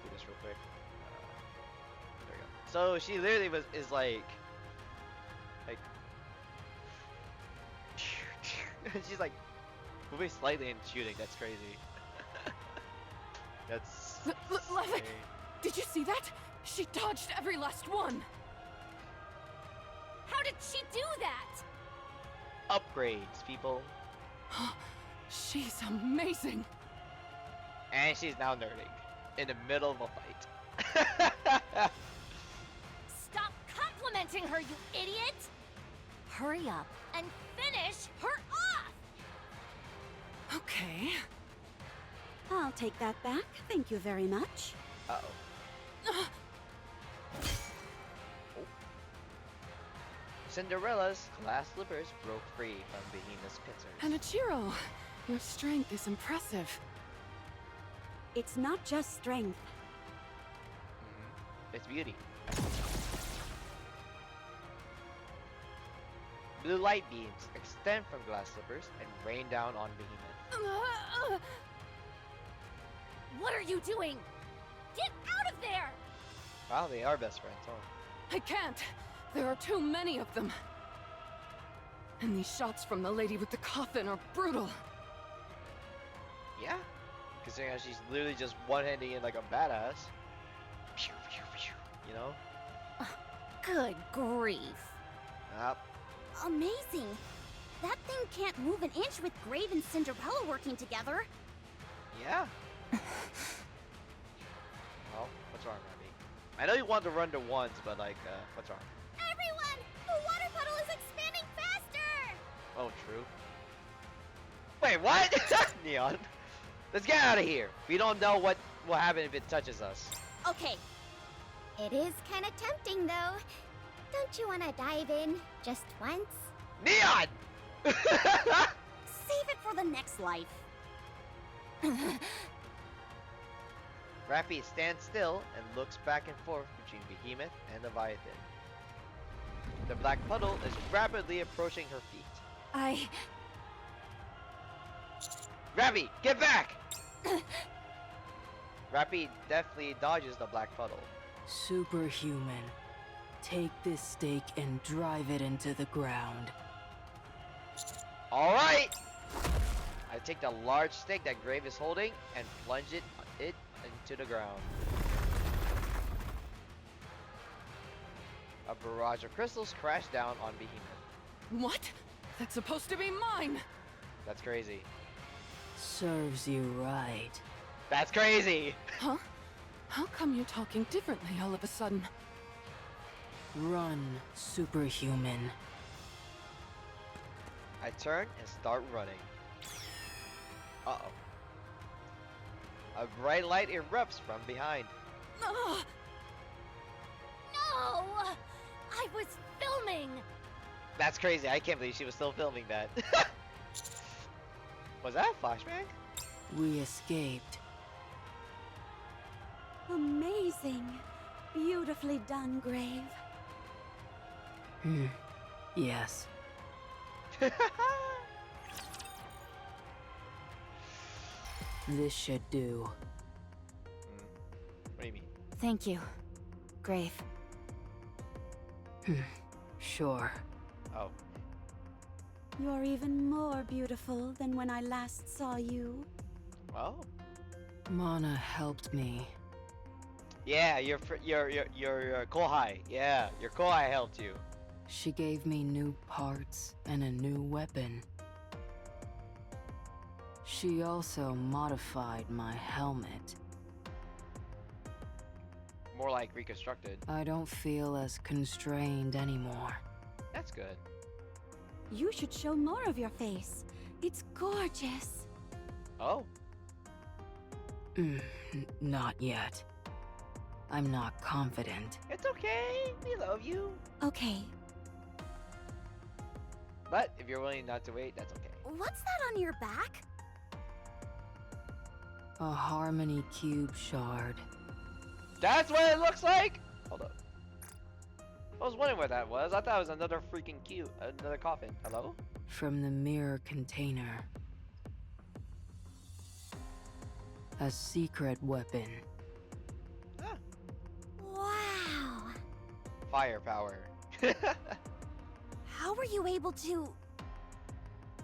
do this real quick. There we go. So she literally is like, she's like moving slightly and shooting. That's crazy. That's Levick, insane. did you see that? She dodged every last one. How did she do that? Upgrades, people. She's amazing. And she's now nerding in the middle of a fight. Stop complimenting her, you idiot! Hurry up and finish her off! Okay. I'll take that back. Thank you very much. Uh-oh. Cinderella's glass slippers broke free from Behemoth's pincers. Hanichiro, your strength is impressive. It's not just strength. It's beauty. Blue light beams extend from glass slippers and rain down on Behemoth. What are you doing? Get out of there! Wow, they are best friends, huh? I can't. There are too many of them. And these shots from the lady with the coffin are brutal. Yeah. Considering how she's literally just one-handing it like a badass. Pew, pew, pew, you know? Good grief. Yep. Amazing. That thing can't move an inch with Grave and Cinderella working together. Yeah. Well, what's wrong, Abby? I know you want to run to ones, but like, what's wrong? Everyone! The water puddle is expanding faster! Oh, true. Wait, what? Neon. Let's get out of here. We don't know what will happen if it touches us. Okay, It is kind of tempting, though. Don't you want to dive in just once? Neon! save it for the next life. Rappy stands still and looks back and forth between Behemoth and Leviathan. The black puddle is rapidly approaching her feet. Rappy, get back! Rappy deftly dodges the black puddle. Superhuman. Take this stake and drive it into the ground. Alright! I take the large stake that Grave is holding and plunge it into the ground. A barrage of crystals crash down on Behemoth. What? That's supposed to be mine! That's crazy. Serves you right. That's crazy! Huh? How come you're talking differently all of a sudden? Run, superhuman. I turn and start running. Uh-oh. A bright light erupts from behind. Ah! No! I was filming! That's crazy. I can't believe she was still filming that. Was that a flashback? We escaped. Amazing. Beautifully done, Grave. Yes. This should do. What do you mean? Thank you, Grave. Sure. Oh. You're even more beautiful than when I last saw you. Well. Mana helped me. Yeah, your Kohai. Yeah, your Kohai helped you. She gave me new parts and a new weapon. She also modified my helmet. More like reconstructed. I don't feel as constrained anymore. That's good. You should show more of your face. It's gorgeous. Oh. Not yet. I'm not confident. It's okay. We love you. Okay. But if you're willing not to wait, that's okay. What's that on your back? A harmony cube shard. That's what it looks like? Hold up. I was wondering what that was. I thought it was another freaking cube. Another coffin. Hello? From the mirror container. A secret weapon. Ah. Wow. Firepower. How were you able to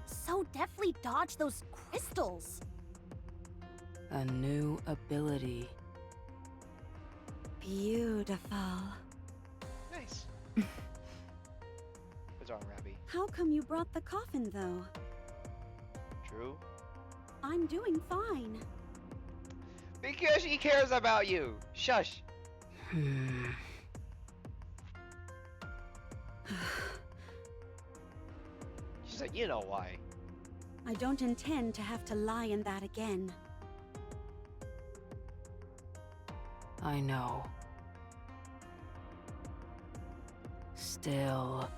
so deftly dodge those crystals? A new ability. Beautiful. Nice. What's wrong, Rabbi? How come you brought the coffin, though? True. I'm doing fine. Because she cares about you. Shush. She's like, you know why. I don't intend to have to lie in that again. I know. Still,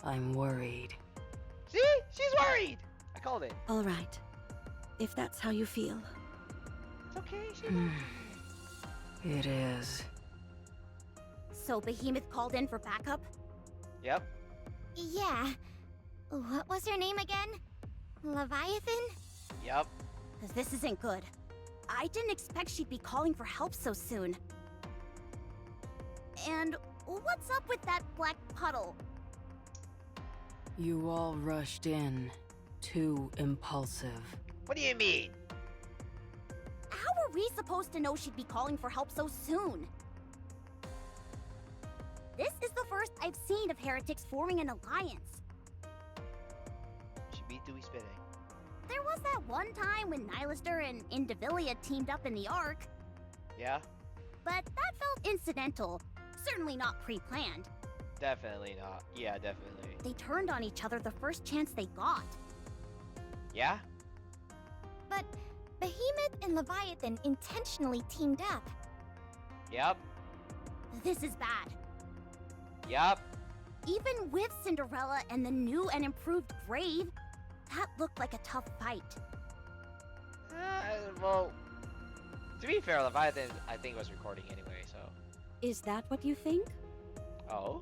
I'm worried. See? She's worried! I called it. All right. If that's how you feel. It's okay, she It is. So Behemoth called in for backup? Yep. Yeah. What was her name again? Leviathan? Yep. This isn't good. I didn't expect she'd be calling for help so soon. And what's up with that black puddle? You all rushed in. Too impulsive. What do you mean? How were we supposed to know she'd be calling for help so soon? This is the first I've seen of Heretics forming an alliance. She beat Dewey spitting. There was that one time when Nylister and Indivilia teamed up in the Ark, Yeah? but that felt incidental. Certainly not pre-planned. Definitely not. Yeah, definitely. They turned on each other the first chance they got. Yeah? But Behemoth and Leviathan intentionally teamed up. Yep. This is bad. Yep. Even with Cinderella and the new and improved Grave, that looked like a tough fight. Well, to be fair, Leviathan, I think, was recording anyway, so. Is that what you think? Oh?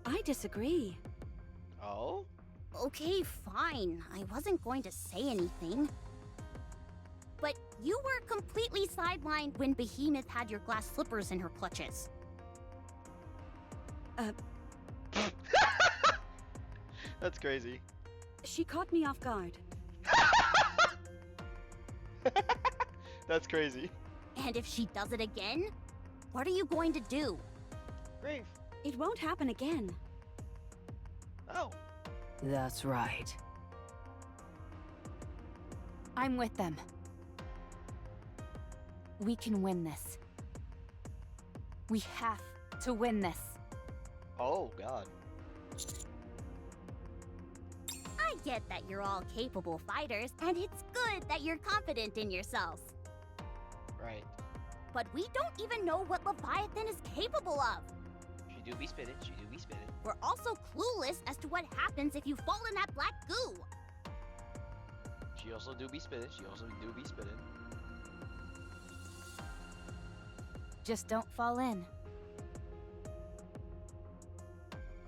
I disagree. Oh? Okay, fine. I wasn't going to say anything. But you were completely sidelined when Behemoth had your glass slippers in her clutches. That's crazy. She caught me off guard. That's crazy. And if she does it again, what are you going to do? Grave. It won't happen again. Oh. That's right. I'm with them. We can win this. We have to win this. Oh, God. I get that you're all capable fighters, and it's good that you're confident in yourselves. Right. But we don't even know what Leviathan is capable of. She do be spitting. She do be spitting. We're also clueless as to what happens if you fall in that black goo. She also do be spitting. She also do be spitting. Just don't fall in.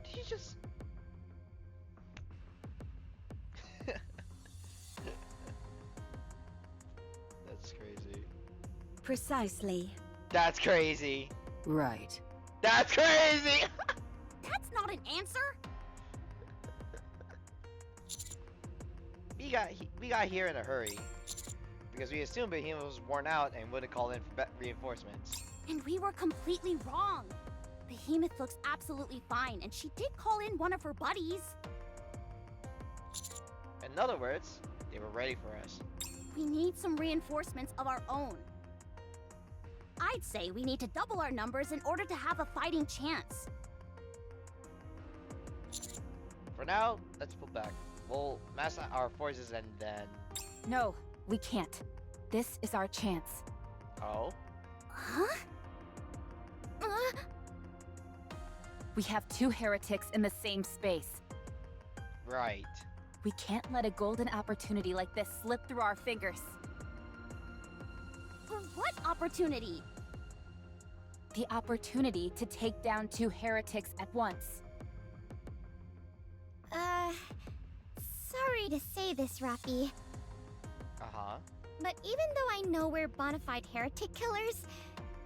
Did you just... That's crazy. Precisely. That's crazy. Right. That's crazy! That's not an answer. We got here in a hurry. Because we assumed Behemoth was worn out and wouldn't call in for reinforcements. And we were completely wrong. Behemoth looks absolutely fine, and she did call in one of her buddies. In other words, they were ready for us. We need some reinforcements of our own. I'd say we need to double our numbers in order to have a fighting chance. For now, let's pull back. We'll mass our forces and then... No, we can't. This is our chance. Oh? Huh? We have two heretics in the same space. Right. We can't let a golden opportunity like this slip through our fingers. What opportunity? The opportunity to take down two heretics at once. Sorry to say this, Rafi, Uh-huh. but even though I know we're bona fide heretic killers,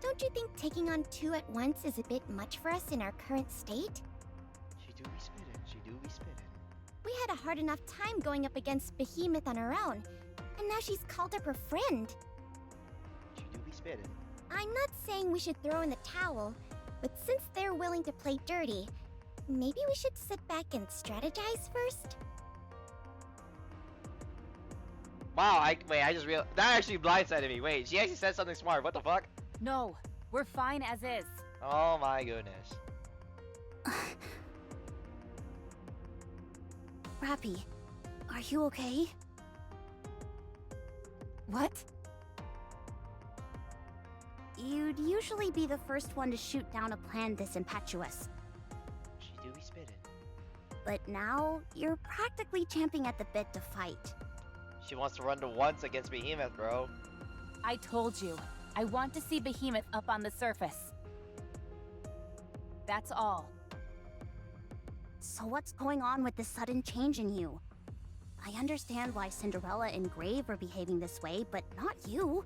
don't you think taking on two at once is a bit much for us in our current state? She do be spitting. She do be spitting. We had a hard enough time going up against Behemoth on our own, and now she's called up her friend. She do be spitting. I'm not saying we should throw in the towel, but since they're willing to play dirty, maybe we should sit back and strategize first? Wow, wait, I just realized that actually blindsided me. Wait, she actually said something smart. What the fuck? No, we're fine as is. Oh my goodness. Rappy, are you okay? What? You'd usually be the first one to shoot down a plan this impetuous. She do be spitting. But now, you're practically champing at the bit to fight. She wants to run to once against Behemoth, bro. I told you, I want to see Behemoth up on the surface. That's all. So what's going on with this sudden change in you? I understand why Cinderella and Grave are behaving this way, but not you.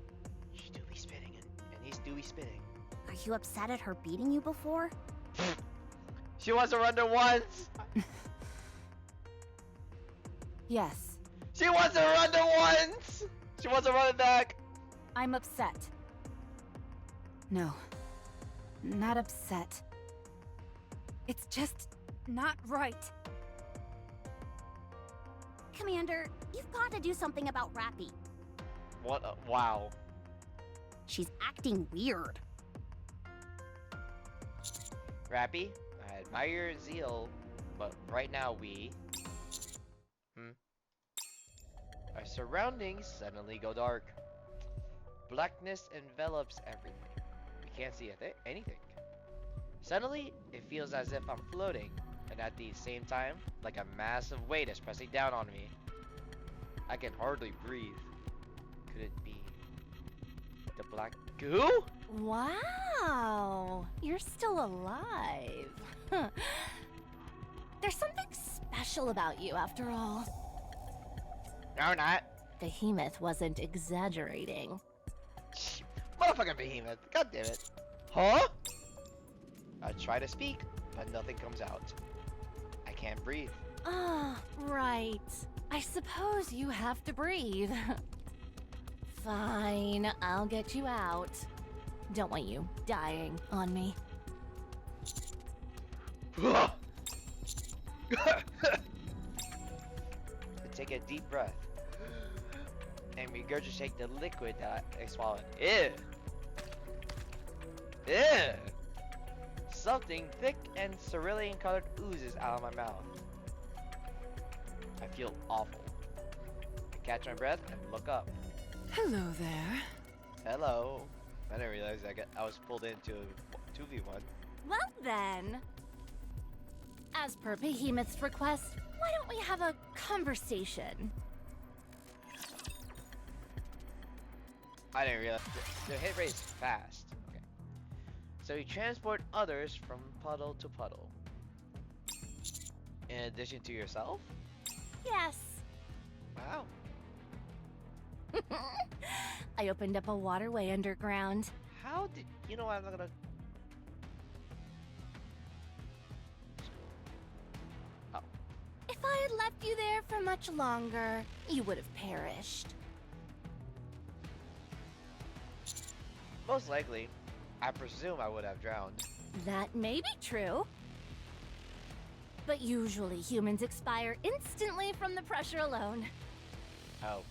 She do be spitting, and he's do be spitting. Are you upset at her beating you before? She wants to run to once! Yes. She wants to run to once! She wants to run it back! I'm upset. No. Not upset. It's just not right. Commander, you've got to do something about Rappy. What wow. She's acting weird. Rappy, I admire your zeal, but right now our surroundings suddenly go dark. Blackness envelops everything. We can't see anything. Suddenly, it feels as if I'm floating, and at the same time, like a massive weight is pressing down on me. I can hardly breathe. Could it be the black goo? Wow, you're still alive. Huh. There's something special about you after all. No, not. Behemoth wasn't exaggerating. Motherfucking Behemoth. God damn it. Huh? I try to speak, but nothing comes out. I can't breathe. Ah, right. I suppose you have to breathe. Fine, I'll get you out. Don't want you dying on me. Take a deep breath and regurgitate the liquid that I swallowed. Ew! Ew! Something thick and cerulean colored oozes out of my mouth. I feel awful. I catch my breath and look up. Hello there. Hello. I didn't realize I was pulled into a 2v1. Well then, as per Behemoth's request, why don't we have a conversation? I didn't realize the hit rate is fast. Okay. So you transport others from puddle to puddle. In addition to yourself? Yes. Wow. I opened up a waterway underground. How did you know I'm not gonna If I had left you there for much longer, you would have perished. Most likely, I presume I would have drowned. That may be true. But usually humans expire instantly from the pressure alone. Oh.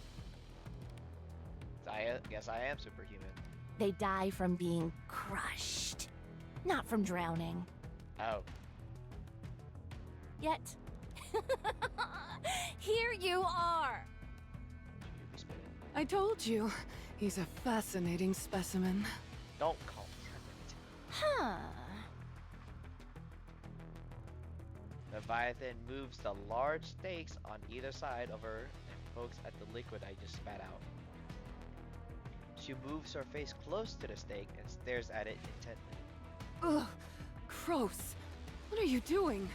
I guess I am superhuman. They die from being crushed, not from drowning. Oh. Yet, here you are. I told you, he's a fascinating specimen. Don't call me. Huh. Leviathan moves the large stakes on either side of her and pokes at the liquid I just spat out. She moves her face close to the stake and stares at it intently. Ugh, gross. What are you doing?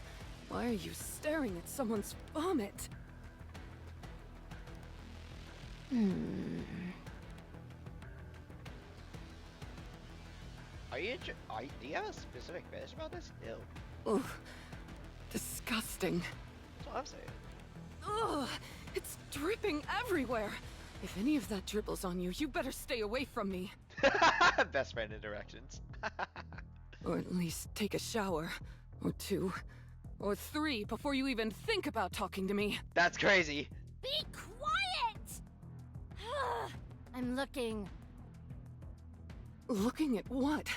Why are you staring at someone's vomit? Do you have a specific fetish about this? Ew. Ugh, disgusting. That's what I'm saying. Ugh, it's dripping everywhere. If any of that dribbles on you, you better stay away from me. Best friend interactions. Or at least take a shower. Or 2. Or 3 before you even think about talking to me. That's crazy. Be quiet! I'm looking. Looking at what?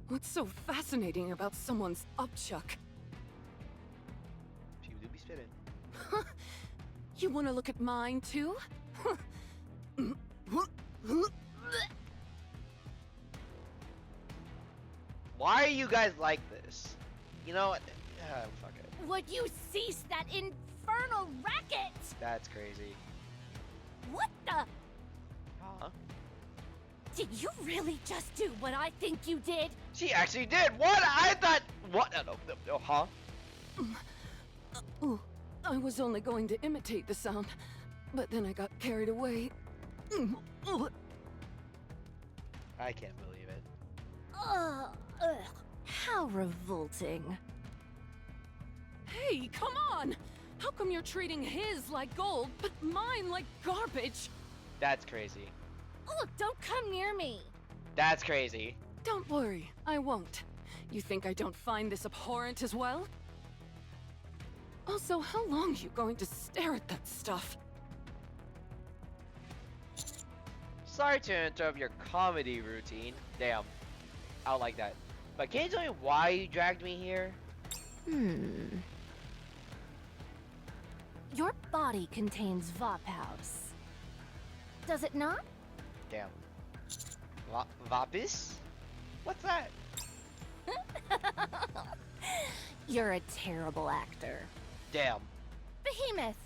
What's so fascinating about someone's upchuck? She do be spitting. You want to look at mine too? Why are you guys like this? You know what? Fuck it. Would you cease that infernal racket? That's crazy. What the? Huh? Did you really just do what I think you did? She actually did. What? I thought. What? No, huh? Oh, I was only going to imitate the sound, but then I got carried away. I can't believe it. Ugh, how revolting. Hey, come on! How come you're treating his like gold, but mine like garbage? That's crazy. Oh, don't come near me. That's crazy. Don't worry, I won't. You think I don't find this abhorrent as well? Also, how long are you going to stare at that stuff? Sorry to interrupt your comedy routine. Damn. I don't like that. But can you tell me why you dragged me here? Your body contains Vophouse. Does it not? Damn. Vapis? What's that? You're a terrible actor. Damn. Behemoth,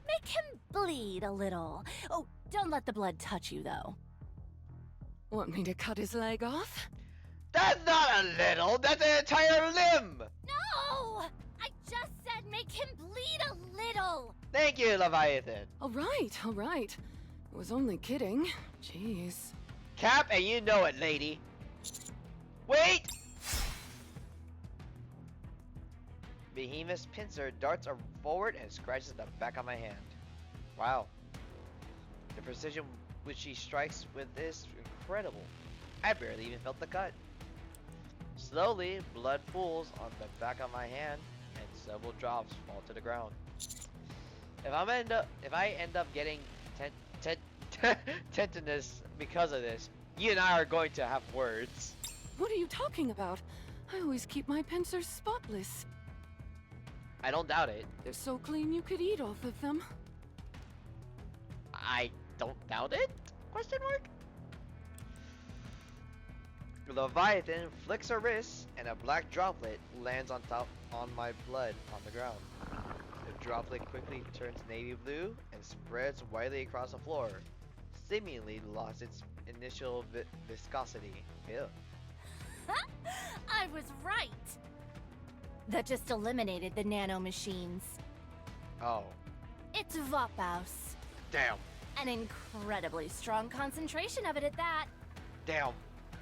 make him bleed a little. Oh, don't let the blood touch you, though. Want me to cut his leg off? That's not a little, that's an entire limb! No! I just said make him bleed a little. Thank you, Leviathan. All right. Was only kidding. Jeez. Cap, and you know it, lady. Wait! Behemoth's pincer darts forward and scratches the back of my hand. Wow. The precision which she strikes with is incredible. I barely even felt the cut. Slowly, blood pools on the back of my hand, and several drops fall to the ground. If I end up getting tetanus because of this, you and I are going to have words. What are you talking about? I always keep my pincers spotless. I don't doubt it. They're so clean you could eat off of them. I don't doubt it? Question mark? Leviathan flicks her wrist, and a black droplet lands on my blood on the ground. The droplet quickly turns navy blue and spreads widely across the floor, seemingly lost its initial viscosity. Ew. I was right. That just eliminated the nanomachines. Oh. It's Vophouse. Damn. An incredibly strong concentration of it at that. Damn.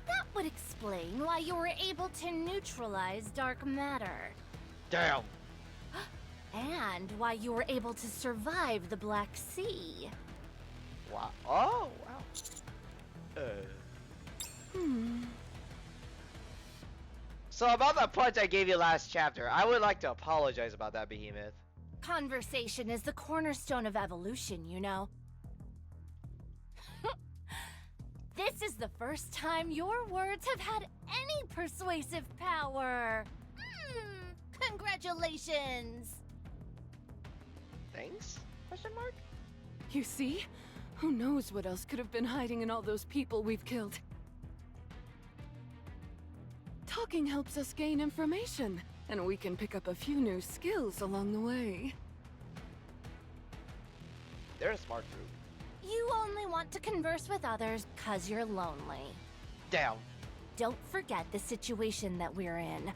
That would explain why you were able to neutralize dark matter. Damn. And why you were able to survive the Black Sea. Wow. Oh, wow. So about that punch I gave you last chapter, I would like to apologize about that, Behemoth. Conversation is the cornerstone of evolution, you know. This is the first time your words have had any persuasive power. Congratulations. Thanks? Question mark? You see? Who knows what else could have been hiding in all those people we've killed? Talking helps us gain information, and we can pick up a few new skills along the way. They're a smart group. You only want to converse with others 'cause you're lonely. Damn. Don't forget the situation that we're in.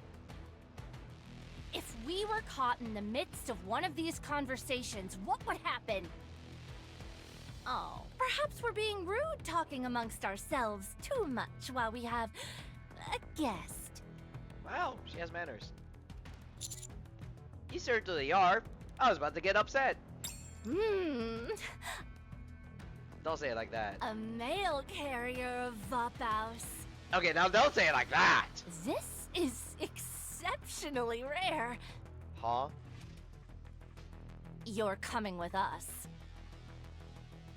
If we were caught in the midst of one of these conversations, what would happen? Oh, perhaps we're being rude talking amongst ourselves too much while we have a guest. Wow, she has manners. You certainly are. I was about to get upset. Don't say it like that. A mail carrier of Vophouse. Okay, now don't say it like that. This is exceptionally rare. Huh? You're coming with us.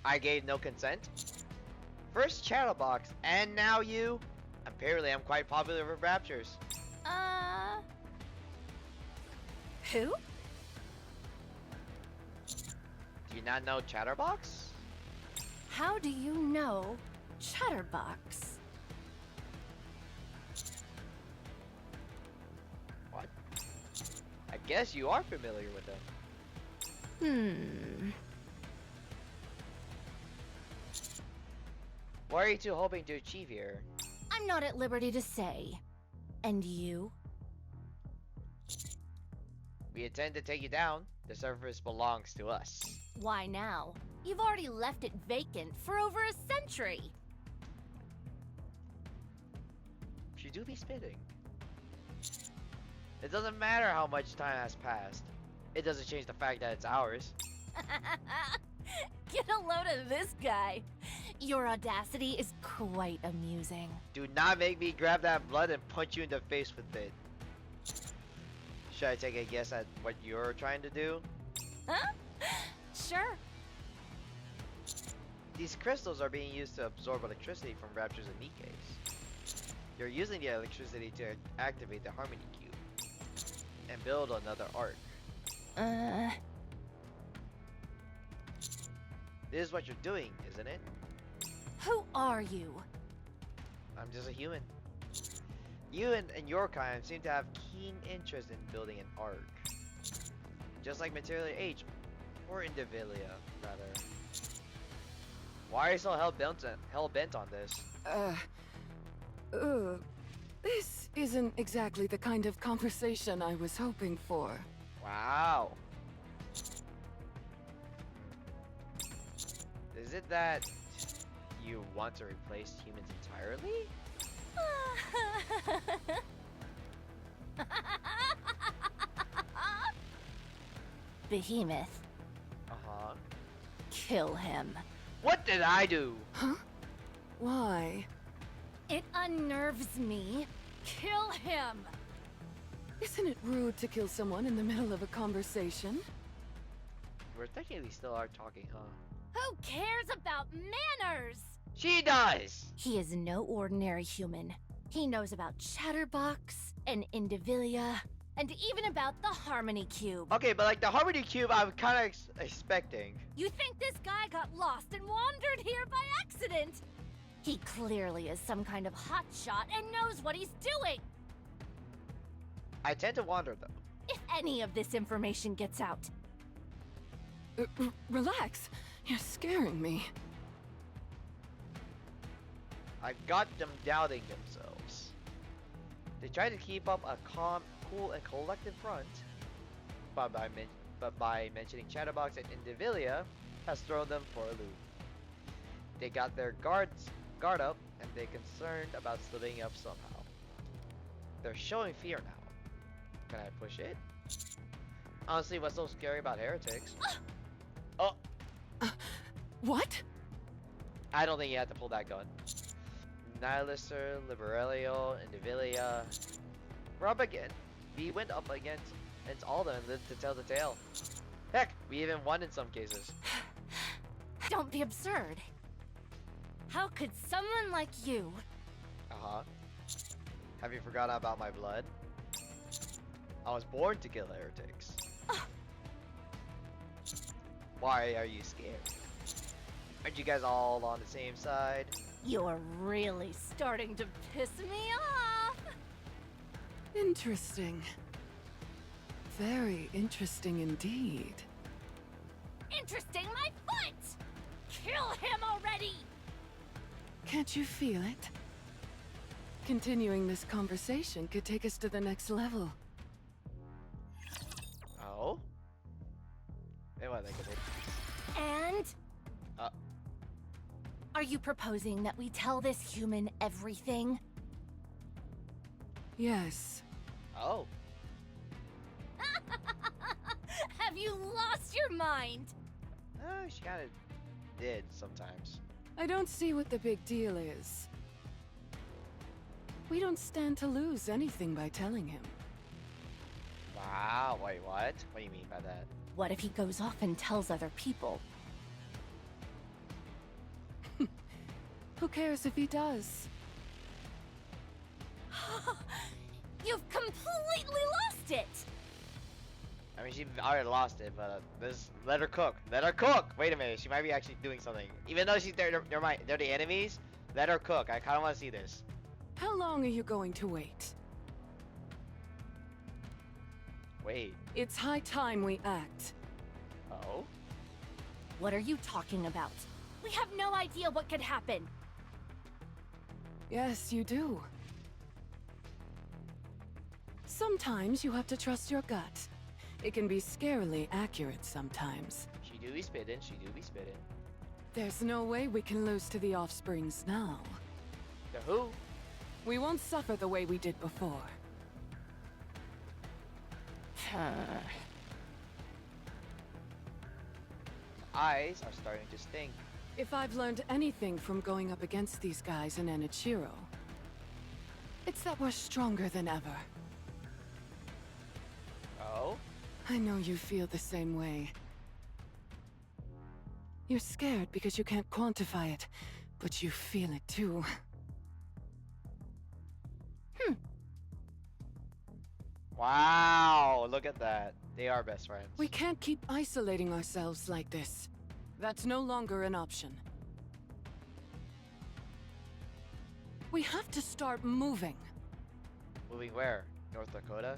I gave no consent? First Chatterbox, and now you? Apparently I'm quite popular with Raptures. Who? Do you not know Chatterbox? How do you know Chatterbox? What? I guess you are familiar with them. What are you two hoping to achieve here? I'm not at liberty to say. And you? We intend to take you down. The surface belongs to us. Why now? You've already left it vacant for over a century. She do be spitting. It doesn't matter how much time has passed. It doesn't change the fact that it's ours. Get a load of this guy. Your audacity is quite amusing. Do not make me grab that blood and punch you in the face with it. Should I take a guess at what you're trying to do? Huh? Sure. These crystals are being used to absorb electricity from Raptures and Nikke's. You're using the electricity to activate the Harmony Cube and build another arc. This is what you're doing, isn't it? Who are you? I'm just a human. You and your kind seem to have keen interest in building an arc. Just like Material Age, or Indivilia, rather. Why are you so hell-bent on this? This isn't exactly the kind of conversation I was hoping for. Wow. Is it that you want to replace humans entirely? Behemoth. Uh-huh. Kill him. What did I do? Huh? Why? It unnerves me. Kill him! Isn't it rude to kill someone in the middle of a conversation? We're technically still are talking, huh? Who cares about manners? She does! He is no ordinary human. He knows about Chatterbox and Indivilia, and even about the Harmony Cube. Okay, but like the Harmony Cube, I'm kind of expecting. You think this guy got lost and wandered here by accident? He clearly is some kind of hotshot and knows what he's doing. I tend to wander though. If any of this information gets out, Relax. You're scaring me. I got them doubting themselves. They try to keep up a calm, cool, and collected front, but by mentioning Chatterbox and Indivilia has thrown them for a loop. They got their guard up, and they're concerned about slipping up somehow. They're showing fear now. Can I push it? Honestly, what's so scary about Heretics? Oh! What? I don't think you had to pull that gun. Nihilister, Liberalio, Indivilia. We're up again. We went up against all of them and lived to tell the tale. Heck, we even won in some cases. don't be absurd. How could someone like you... Uh-huh. Have you forgotten about my blood? I was born to kill heretics. Why are you scared? Aren't you guys all on the same side? You're really starting to piss me off! Interesting. Very interesting indeed. Interesting my foot! Kill him already! Can't you feel it? Continuing this conversation could take us to the next level. Oh? Then what, And? Uh. Are you proposing that we tell this human everything? Yes. Oh. Have you lost your mind? She kind of did sometimes. I don't see what the big deal is. We don't stand to lose anything by telling him. Wow, wait, what? What do you mean by that? What if he goes off and tells other people? Who cares if he does? You've completely lost it! I mean, she already lost it, but let her cook. Let her cook! Wait a minute, she might be actually doing something. Even though they're the enemies, let her cook. I kind of want to see this. How long are you going to wait? Wait. It's high time we act. Oh? What are you talking about? We have no idea what could happen. Yes, you do. Sometimes you have to trust your gut. It can be scarily accurate sometimes. She do be spitting, she do be spitting. There's no way we can lose to the Offsprings now. The who? We won't suffer the way we did before. Eyes are starting to stink. If I've learned anything from going up against these guys in Enichiro, it's that we're stronger than ever. Oh? I know you feel the same way. You're scared because you can't quantify it, but you feel it too. Wow, look at that. They are best friends. We can't keep isolating ourselves like this. That's no longer an option. We have to start moving. Moving where? North Dakota?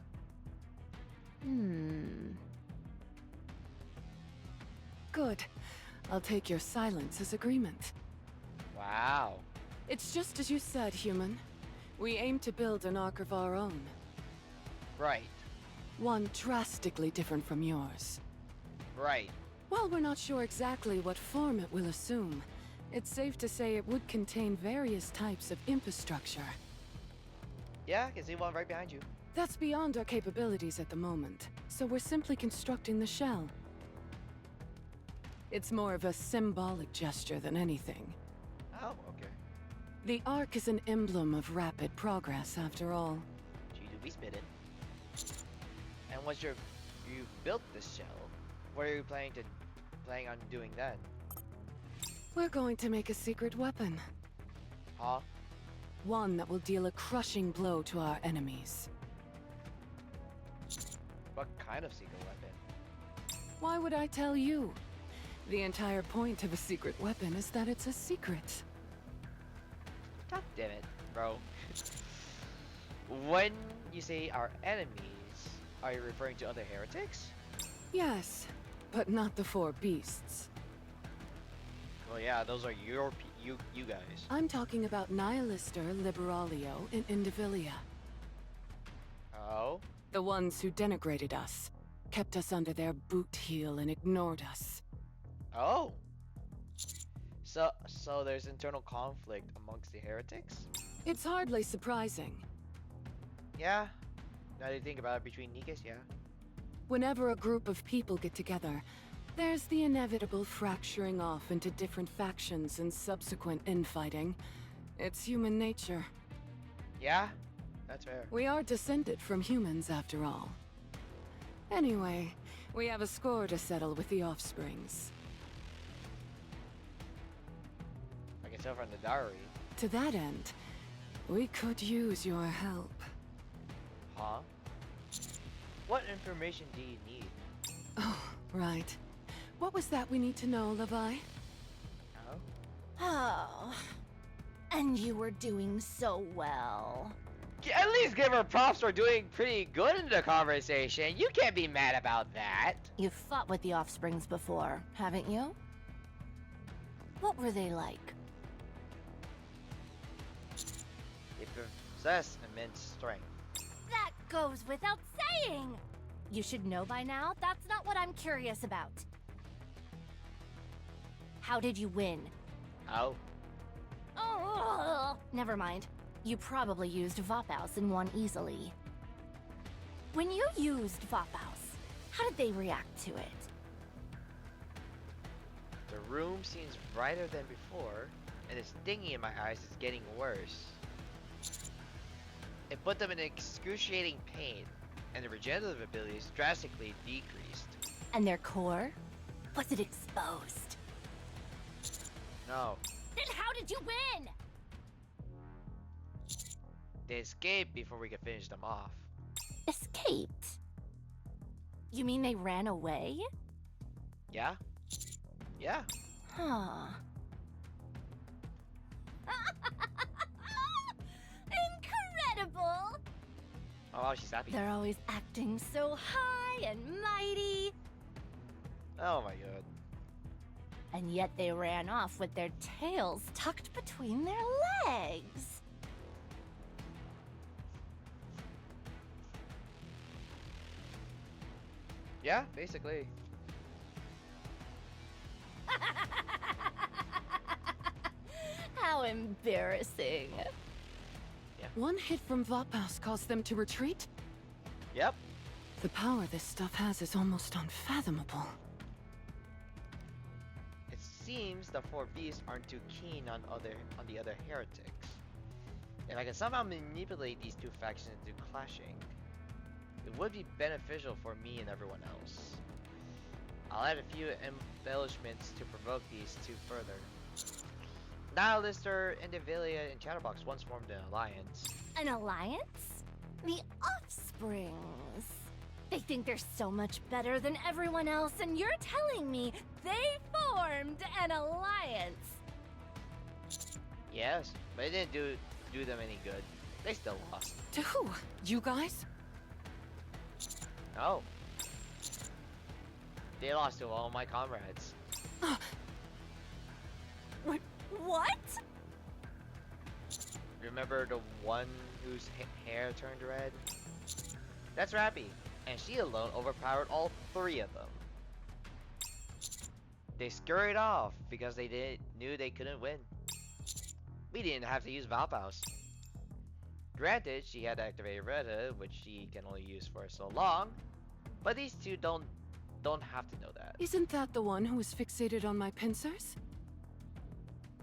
Good. I'll take your silence as agreement. Wow. It's just as you said, human. We aim to build an ark of our own. Right. One drastically different from yours. Right. While we're not sure exactly what form it will assume, it's safe to say it would contain various types of infrastructure. Yeah, I can see one right behind you. That's beyond our capabilities at the moment, so we're simply constructing the shell. It's more of a symbolic gesture than anything. Oh, okay. The Ark is an emblem of rapid progress, after all. She do be spitting. And once you built this shell, what are you planning on doing then? We're going to make a secret weapon. Huh? One that will deal a crushing blow to our enemies. What kind of secret weapon? Why would I tell you? The entire point of a secret weapon is that it's a secret. God damn it, bro. When you say our enemies, are you referring to other heretics? Yes, but not the four beasts. Well, yeah, those are you guys. I'm talking about Nihilister, Liberalio, and Indivilia. Oh? The ones who denigrated us, kept us under their boot heel and ignored us. Oh. So there's internal conflict amongst the heretics? It's hardly surprising. Yeah. Now that you think about it, between Nikkes, yeah. Whenever a group of people get together, there's the inevitable fracturing off into different factions and subsequent infighting. It's human nature. Yeah? That's fair. We are descended from humans, after all. Anyway, we have a score to settle with the Offsprings. I can tell from the diary. To that end, we could use your help. Huh? What information do you need? Oh, right. What was that we need to know, Levi? Oh? Oh. And you were doing so well. At least give her props for doing pretty good in the conversation. You can't be mad about that. You've fought with the Offsprings before, haven't you? What were they like? They possess immense strength. That goes without saying! You should know by now, that's not what I'm curious about. How did you win? Oh? Oh, never mind. You probably used Vapaus and won easily. When you used Vapaus, how did they react to it? The room seems brighter than before, and the stinging in my eyes is getting worse. It put them in excruciating pain, and the regenerative abilities drastically decreased. And their core? Was it exposed? No. Then how did you win? They escaped before we could finish them off. Escaped? You mean they ran away? Yeah? Yeah. Huh. Incredible! Oh, wow, she's happy. They're always acting so high and mighty. Oh my god. And yet they ran off with their tails tucked between their legs. Yeah, basically. How embarrassing. One hit from Vapaus caused them to retreat? Yep. The power this stuff has is almost unfathomable. It seems the four beasts aren't too keen on the other heretics. If I can somehow manipulate these two factions into clashing, it would be beneficial for me and everyone else. I'll add a few embellishments to provoke these two further. Nihilister, Indivilia, and Chatterbox once formed an alliance. An alliance? The Offsprings. They think they're so much better than everyone else, and you're telling me they formed an alliance? Yes, but it didn't do them any good. They still lost. To who? You guys? No. They lost to all my comrades. What? Remember the one whose hair turned red? That's Rappy, and she alone overpowered all three of them. They scurried off because they knew they couldn't win. We didn't have to use Valpaus. Granted, she had activated Red Hood, which she can only use for so long, but these two don't have to know that. Isn't that the one who was fixated on my pincers?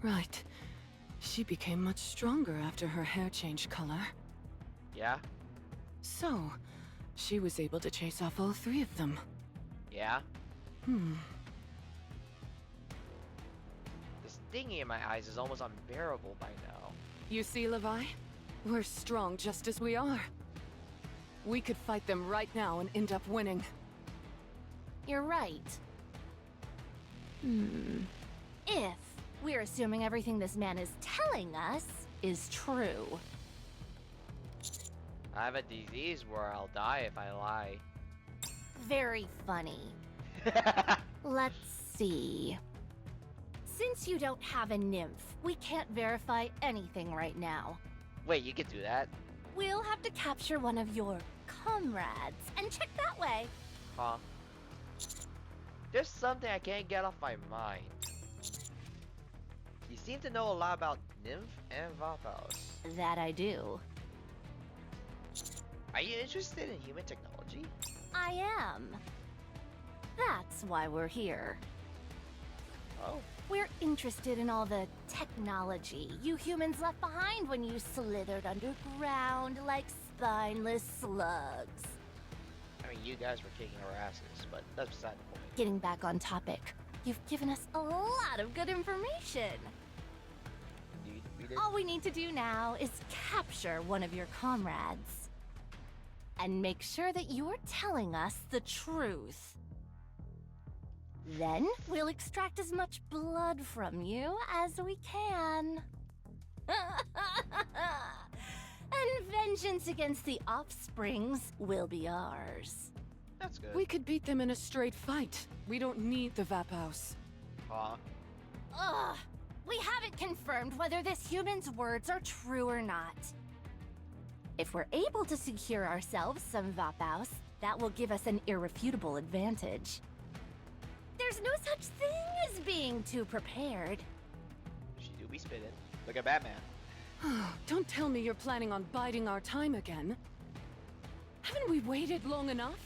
Right. She became much stronger after her hair changed color. Yeah? So, she was able to chase off all three of them. Yeah? Hmm. The stinging in my eyes is almost unbearable by now. You see, Levi? We're strong just as we are. We could fight them right now and end up winning. You're right. If we're assuming everything this man is telling us is true. I have a disease where I'll die if I lie. Very funny. Let's see. Since you don't have a nymph, we can't verify anything right now. Wait, you can do that? We'll have to capture one of your comrades and check that way. Huh? There's something I can't get off my mind. You seem to know a lot about Nymph and Vapaus. That I do. Are you interested in human technology? I am. That's why we're here. Oh. We're interested in all the technology you humans left behind when you slithered underground like spineless slugs. I mean, you guys were kicking our asses, but that's beside the point. Getting back on topic, you've given us a lot of good information. Indeed, we did. All we need to do now is capture one of your comrades. And make sure that you're telling us the truth. Then we'll extract as much blood from you as we can. And vengeance against the Offsprings will be ours. That's good. We could beat them in a straight fight. We don't need the Vapaus. Huh? Ugh! We haven't confirmed whether this human's words are true or not. If we're able to secure ourselves some Vapaus, that will give us an irrefutable advantage. There's no such thing as being too prepared. She do be spitting. Look at Batman. Don't tell me you're planning on biding our time again. Haven't we waited long enough?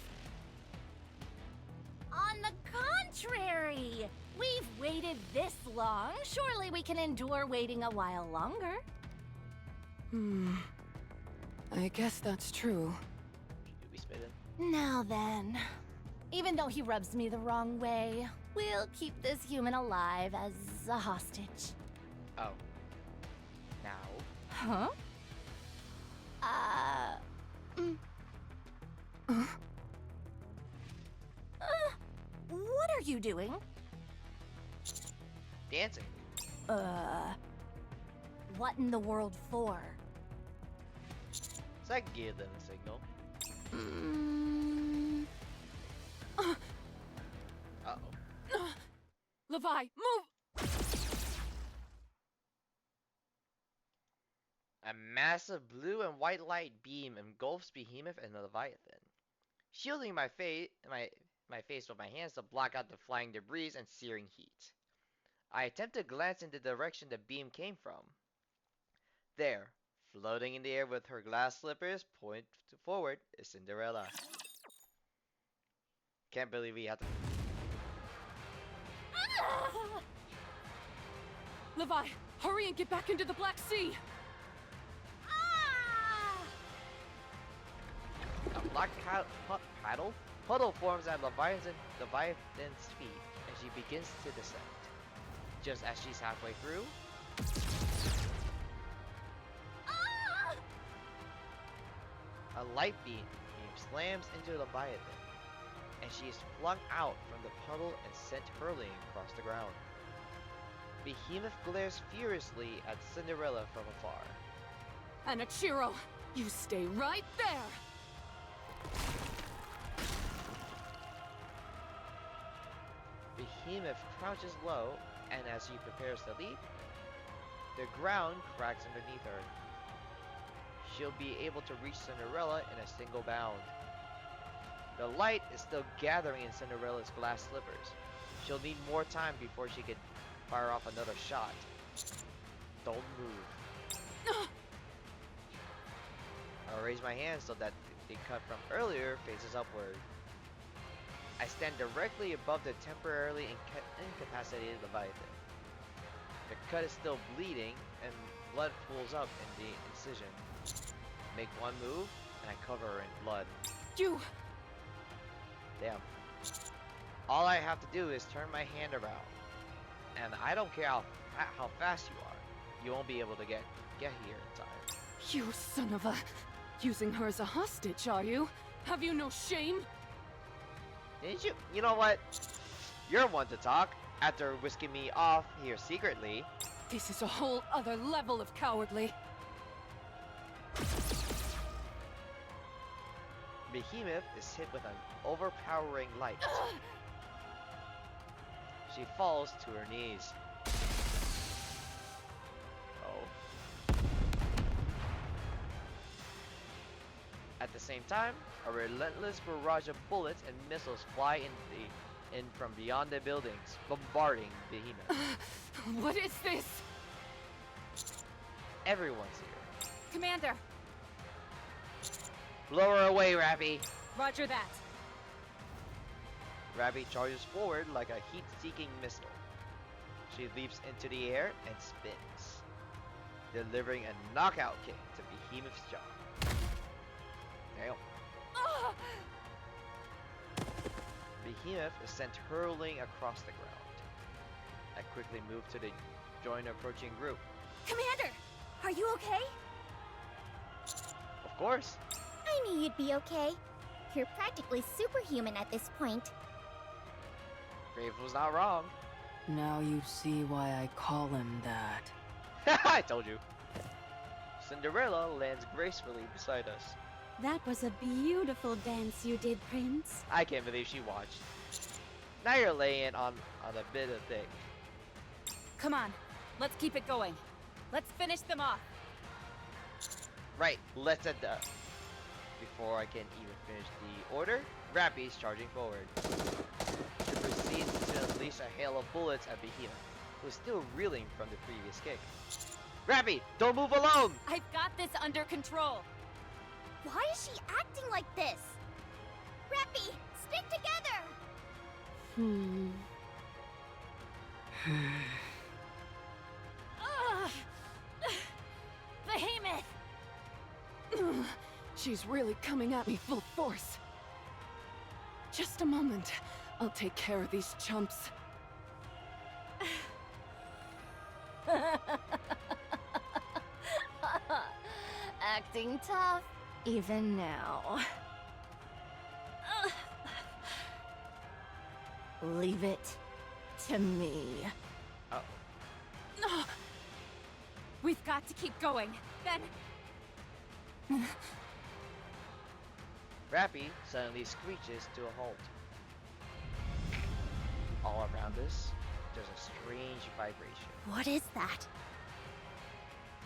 On the contrary! We've waited this long. Surely we can endure waiting a while longer. I guess that's true. She do be spitting. Now then. Even though he rubs me the wrong way, we'll keep this human alive as a hostage. Oh. now. Huh? What are you doing? Dancing. What in the world for? So I gave them a signal. Uh-oh. Levi, move! A massive blue and white light beam engulfs Behemoth and the Leviathan, shielding my face with my hands to block out the flying debris and searing heat. I attempt to glance in the direction the beam came from. There, floating in the air with her glass slippers pointed forward, is Cinderella. Can't believe we had to. Levi, hurry and get back into the Black Sea! A black puddle forms at Leviathan's feet, and she begins to descend. Just as she's halfway through, a light beam slams into Leviathan, and she is flung out from the puddle and sent hurling across the ground. Behemoth glares furiously at Cinderella from afar. Anichiro, you stay right there! Behemoth crouches low, and as she prepares to leap, the ground cracks underneath her. She'll be able to reach Cinderella in a single bound. The light is still gathering in Cinderella's glass slippers. She'll need more time before she can fire off another shot. Don't move. I'll raise my hand so that the cut from earlier faces upward. I stand directly above the temporarily incapacitated Leviathan. The cut is still bleeding, and blood pools up in the incision. Make one move, and I cover her in blood. You! Damn. All I have to do is turn my hand around. And I don't care how fast you are. You won't be able to get here in time. You son of a... Using her as a hostage, are you? Have you no shame? Didn't you? You know what? You're one to talk, after whisking me off here secretly. This is a whole other level of cowardly. Behemoth is hit with an overpowering light. She falls to her knees. Oh. At the same time, a relentless barrage of bullets and missiles fly in from beyond the buildings, bombarding Behemoth. What is this? Everyone's here. Commander! Blow her away, Rappy! Roger that. Rappy charges forward like a heat-seeking missile. She leaps into the air and spins, delivering a knockout kick to Behemoth's jaw. Damn. Behemoth is sent hurling across the ground. I quickly move to join the approaching group. Commander, are you okay? Of course. I knew you'd be okay. You're practically superhuman at this point. Grave was not wrong. Now you see why I call him that. I told you. Cinderella lands gracefully beside us. That was a beautiful dance you did, Prince. I can't believe she watched. Now you're laying on a bit of thick. Come on, let's keep it going. Let's finish them off. Right, let's at the... Before I can even finish the order, Rappy's charging forward. She proceeds to unleash a hail of bullets at Behemoth, who is still reeling from the previous kick. Rappy, don't move alone! I've got this under control. Why is she acting like this? Rappy, stick together! Behemoth! She's really coming at me full force. Just a moment. I'll take care of these chumps. acting tough, even now. Leave it to me. Uh-oh. No! We've got to keep going. Then... Rappy suddenly screeches to a halt. All around us, there's a strange vibration. What is that?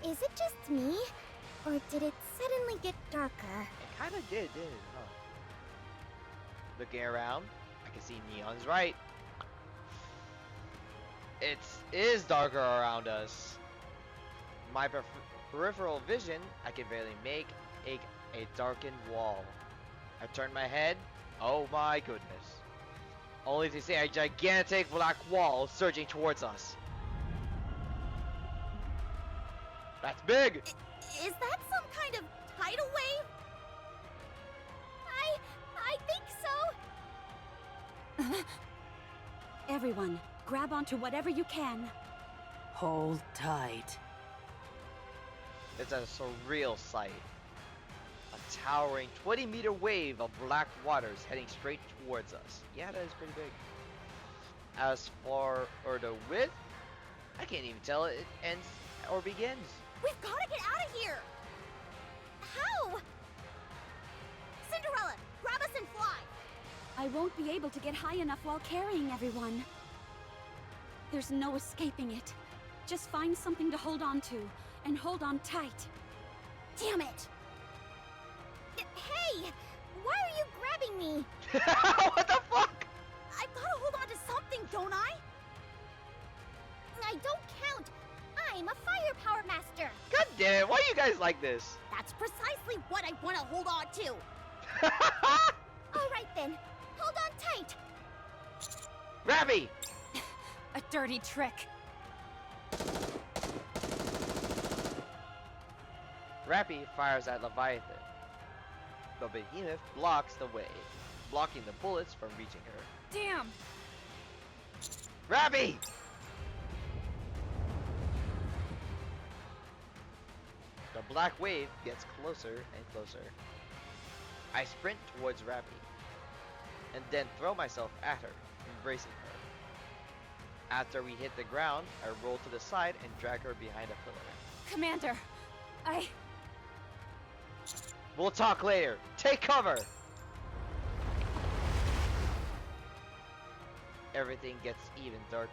Is it just me? Or did it suddenly get darker? It kinda did, didn't it? Huh? Looking around, I can see Neon's right. It is darker around us. My peripheral vision, I can barely make a darkened wall. I turn my head. Oh my goodness. Only to see a gigantic black wall surging towards us. That's big! Is that some kind of tidal wave? I think so. Everyone, grab onto whatever you can. Hold tight. It's a surreal sight. A towering 20-meter wave of black waters heading straight towards us. Yeah, that is pretty big. As for the width, I can't even tell it ends or begins. We've got to get out of here! How? Cinderella, grab us and fly! I won't be able to get high enough while carrying everyone. There's no escaping it. Just find something to hold on to, and hold on tight. Damn it! Hey! Why are you grabbing me? What the fuck? I've got to hold on to something, don't I? I don't count. I'm a firepower master. God damn it, why do you guys like this? That's precisely what I want to hold on to. All right then. Hold on tight. Rappy! A dirty trick. Rappy fires at Leviathan. The behemoth blocks the way, blocking the bullets from reaching her. Damn! Rappy! The black wave gets closer and closer. I sprint towards Rappy, and then throw myself at her, embracing her. After we hit the ground, I roll to the side and drag her behind a pillar. Commander, We'll talk later. Take cover! Everything gets even darker.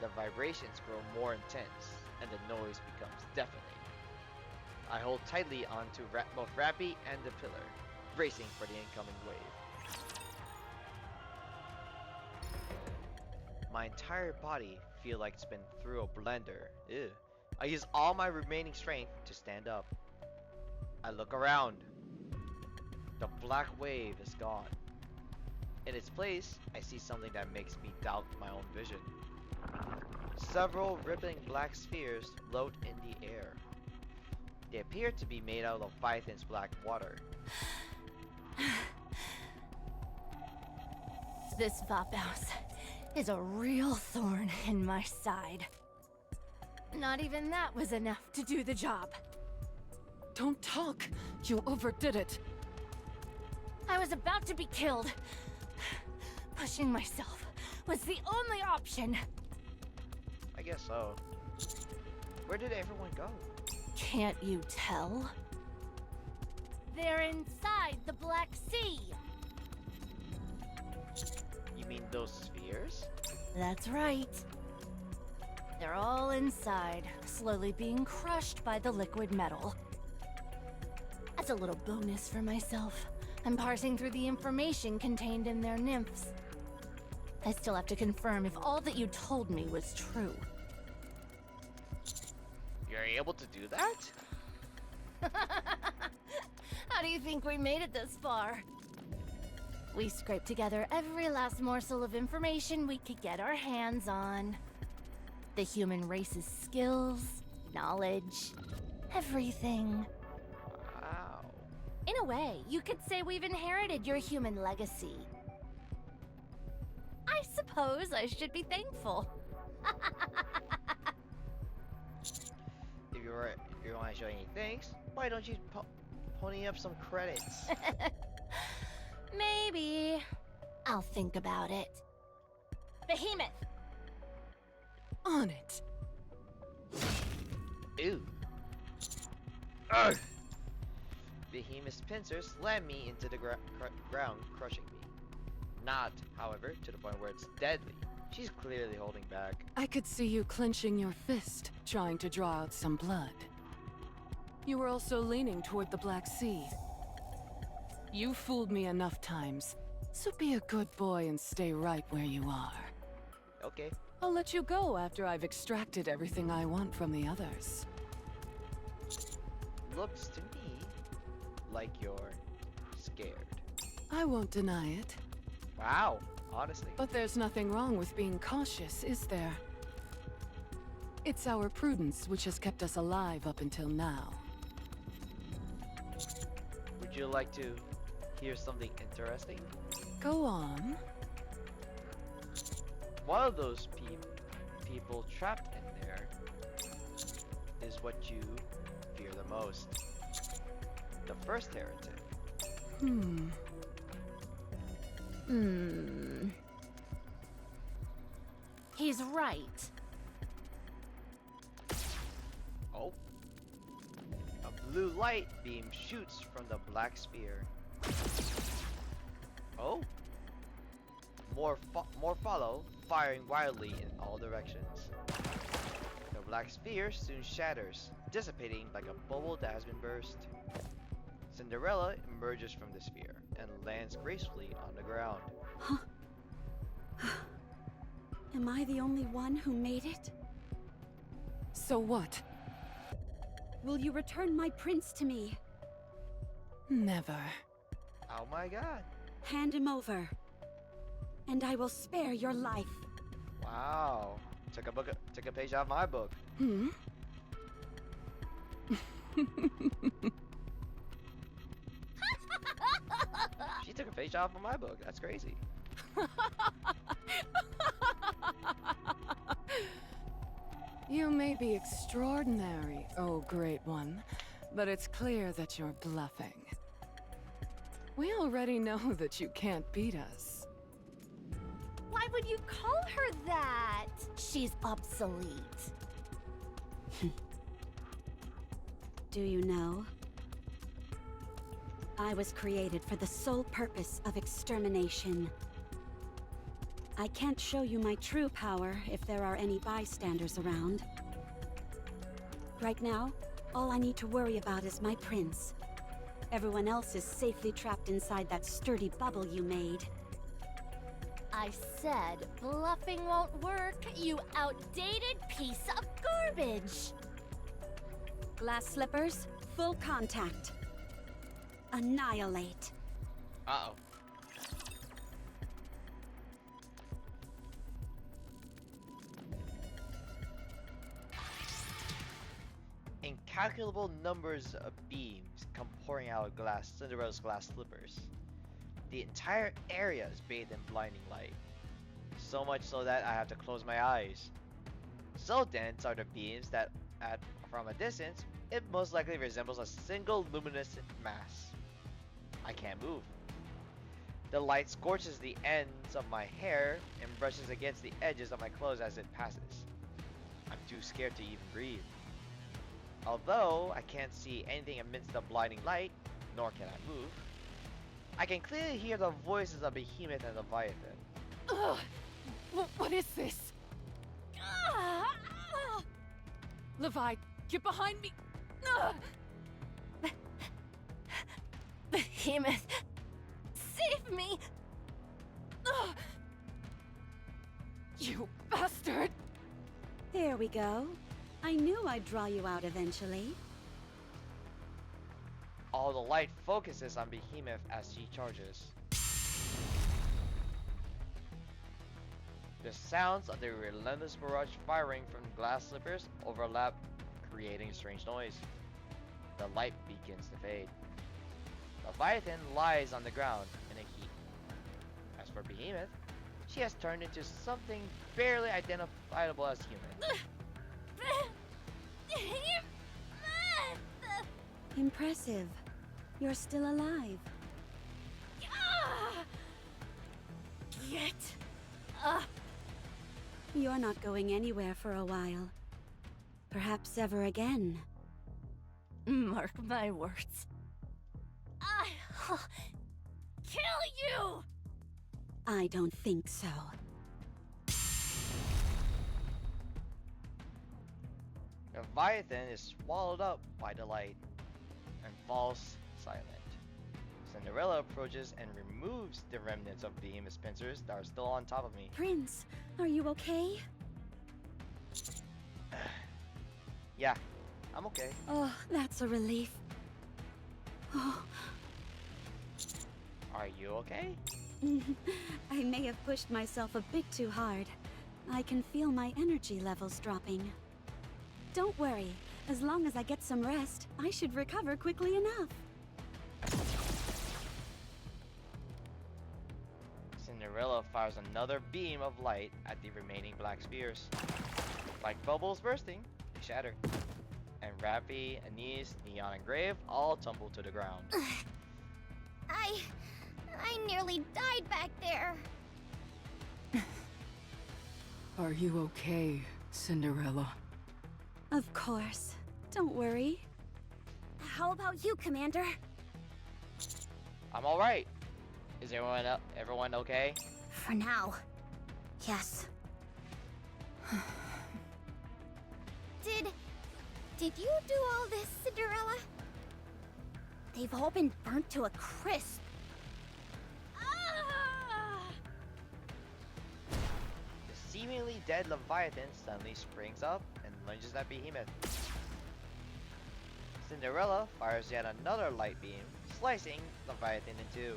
The vibrations grow more intense, and the noise becomes deafening. I hold tightly onto both Rappy and the pillar, bracing for the incoming wave. My entire body feels like it's been through a blender. Ew. I use all my remaining strength to stand up. I look around. The black wave is gone. In its place, I see something that makes me doubt my own vision. Several rippling black spheres float in the air. They appear to be made out of Leviathan's black water. This Vapouse is a real thorn in my side. Not even that was enough to do the job. Don't talk! You overdid it! I was about to be killed. Pushing myself was the only option. I guess so. Where did everyone go? Can't you tell? They're inside the Black Sea. You mean those spheres? That's right. They're all inside, slowly being crushed by the liquid metal. As a little bonus for myself, I'm parsing through the information contained in their nymphs. I still have to confirm if all that you told me was true. You're able to do that? How do you think we made it this far? We scraped together every last morsel of information we could get our hands on. The human race's skills, knowledge, everything. Wow. In a way, you could say we've inherited your human legacy. I suppose I should be thankful. If you want to show enjoying things, why don't you pony up some credits? Maybe. I'll think about it. Behemoth! On it. Ew. Ugh. Behemoth's pincers slam me into the ground, crushing me. Not, however, to the point where it's deadly. She's clearly holding back. I could see you clenching your fist, trying to draw out some blood. You were also leaning toward the Black Sea. You fooled me enough times, so be a good boy and stay right where you are. Okay. I'll let you go after I've extracted everything I want from the others. Looks to me like you're scared. I won't deny it. Wow, honestly. But there's nothing wrong with being cautious, is there? It's our prudence which has kept us alive up until now. Would you like to hear something interesting? Go on. One of those people trapped in there is what you fear the most. The first heretic. He's right. Oh. A blue light beam shoots from the black sphere. Oh. More follow, firing wildly in all directions. The black sphere soon shatters, dissipating like a bubble that has been burst. Cinderella emerges from the sphere and lands gracefully on the ground. Huh? Am I the only one who made it? So what? Will you return my prince to me? Never. Oh my god. Hand him over, and I will spare your life. Wow. Took a page out of my book. She took a page out of my book. That's crazy. You may be extraordinary, oh great one, but it's clear that you're bluffing. We already know that you can't beat us. Why would you call her that? She's obsolete. Do you know? I was created for the sole purpose of extermination. I can't show you my true power if there are any bystanders around. Right now, all I need to worry about is my prince. Everyone else is safely trapped inside that sturdy bubble you made. I said bluffing won't work, you outdated piece of garbage! Glass slippers, full contact. Annihilate. Uh-oh. Incalculable numbers of beams come pouring out of Cinderella's glass slippers. The entire area is bathed in blinding light. So much so that I have to close my eyes. So dense are the beams that from a distance, it most likely resembles a single luminescent mass. I can't move. The light scorches the ends of my hair and brushes against the edges of my clothes as it passes. I'm too scared to even breathe. Although I can't see anything amidst the blinding light, nor can I move, I can clearly hear the voices of Behemoth and Leviathan. Ugh! What is this? Levi, get behind me! Ugh! Behemoth, save me! Ugh! You bastard! There we go. I knew I'd draw you out eventually. All the light focuses on Behemoth as she charges. The sounds of the relentless barrage firing from glass slippers overlap, creating a strange noise. The light begins to fade. Leviathan lies on the ground in a heap. As for Behemoth, she has turned into something barely identifiable as human. Impressive. You're still alive. Ah! Get up! You're not going anywhere for a while. Perhaps ever again. Mark my words. I'll kill you! I don't think so. Leviathan is swallowed up by the light and falls silent. Cinderella approaches and removes the remnants of Behemoth's pincers that are still on top of me. Prince, are you okay? Yeah, I'm okay. Oh, that's a relief. Oh, Are you okay? I may have pushed myself a bit too hard. I can feel my energy levels dropping. Don't worry. As long as I get some rest, I should recover quickly enough. Cinderella fires another beam of light at the remaining black spheres. Like bubbles bursting, they shatter. And Rappy, Anise, Neon, and Grave all tumble to the ground. I nearly died back there. Are you okay, Cinderella? Of course. Don't worry. How about you, Commander? I'm alright. Is everyone okay? For now. Yes. Did you do all this, Cinderella? They've all been burnt to a crisp. The seemingly dead Leviathan suddenly springs up and lunges at Behemoth. Cinderella fires yet another light beam, slicing Leviathan in two.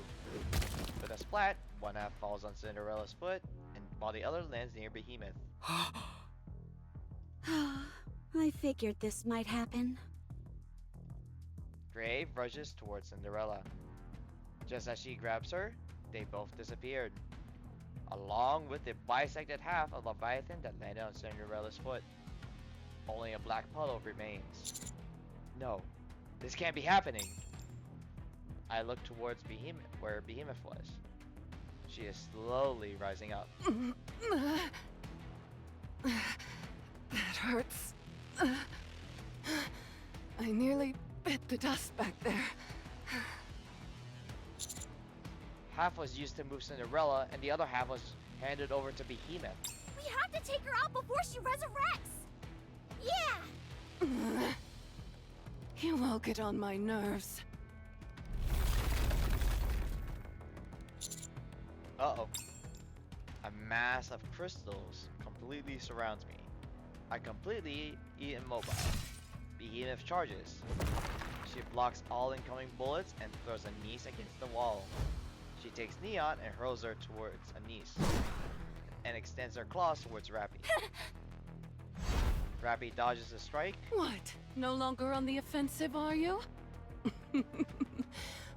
With a splat, one half falls on Cinderella's foot, and while the other lands near Behemoth. I figured this might happen. Grave rushes towards Cinderella. Just as she grabs her, they both disappeared, along with the bisected half of Leviathan that landed on Cinderella's foot. Only a black puddle remains. No, this can't be happening. I look towards Behemoth, where Behemoth was. She is slowly rising up. That hurts. I nearly bit the dust back there. Half was used to move Cinderella, and the other half was handed over to Behemoth. We have to take her out before she resurrects! Yeah! You all get on my nerves. Uh-oh. A mass of crystals completely surrounds me. I completely immobile. Behemoth charges. She blocks all incoming bullets and throws Anise against the wall. She takes Neon and hurls her towards Anise, and extends her claws towards Rappy. Rappy dodges the strike. What? No longer on the offensive, are you?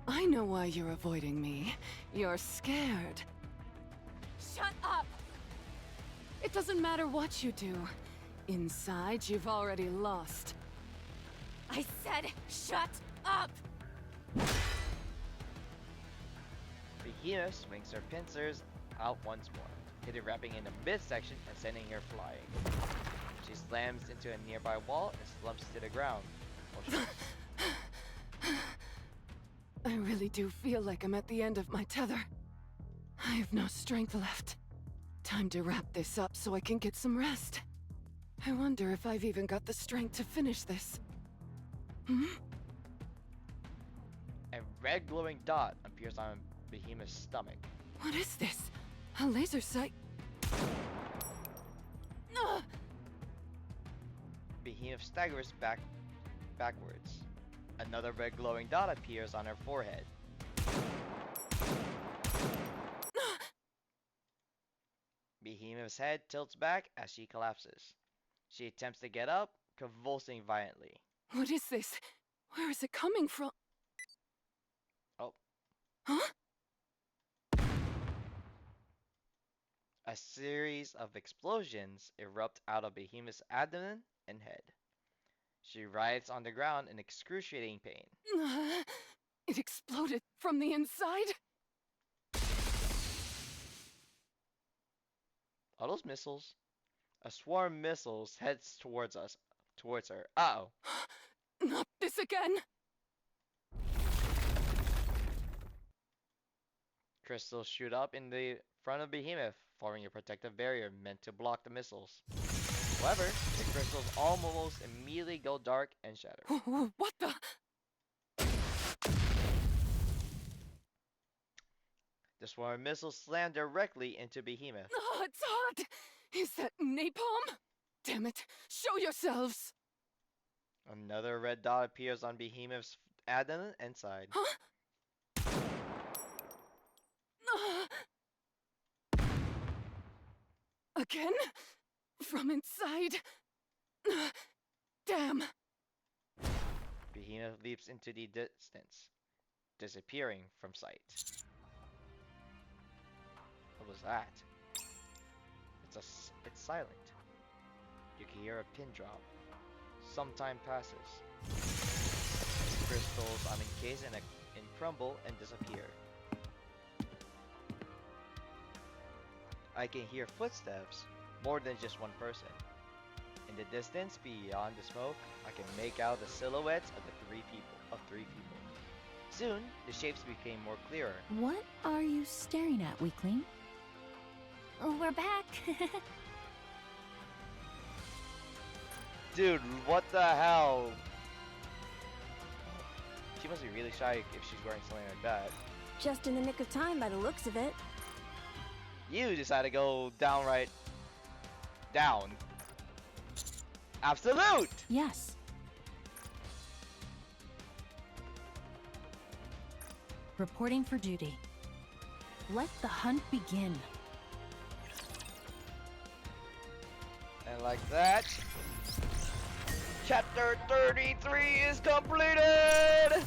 I know why you're avoiding me. You're scared. Shut up! It doesn't matter what you do. Inside, you've already lost. I said, shut up! Behemoth swings her pincers out once more, hitting Rapping in the midsection and sending her flying. She slams into a nearby wall and slumps to the ground. I really do feel like I'm at the end of my tether. I have no strength left. Time to wrap this up so I can get some rest. I wonder if I've even got the strength to finish this. A red glowing dot appears on Behemoth's stomach. What is this? A laser sight? Behemoth staggers backwards. Another red glowing dot appears on her forehead. Behemoth's head tilts back as she collapses. She attempts to get up, convulsing violently. What is this? Where is it coming from? Oh. Huh? A series of explosions erupt out of Behemoth's abdomen and head. She writhes on the ground in excruciating pain. It exploded from the inside? All those missiles? A swarm of missiles heads towards us, towards her. Uh-oh. Not this again! Crystals shoot up in the front of Behemoth, forming a protective barrier meant to block the missiles. However, the crystals almost immediately go dark and shatter. What the? The swarm of missiles slam directly into Behemoth. Oh, it's hot! Is that napalm? Damn it, show yourselves! Another red dot appears on Behemoth's abdomen and side. Huh? Again? From inside? Damn! Behemoth leaps into the distance, disappearing from sight. What was that? It's silent. You can hear a pin drop. Some time passes. Crystals I'm encased in crumble and disappear. I can hear footsteps, more than just one person. In the distance, beyond the smoke, I can make out the silhouettes of three people. Soon, the shapes became more clearer. What are you staring at, weakling? Oh, we're back. Dude, what the hell? She must be really shy if she's wearing something like that. Just in the nick of time by the looks of it. You decided to go downright down. Absolute! Yes. Reporting for duty. Let the hunt begin. And like that, Chapter 33 is completed!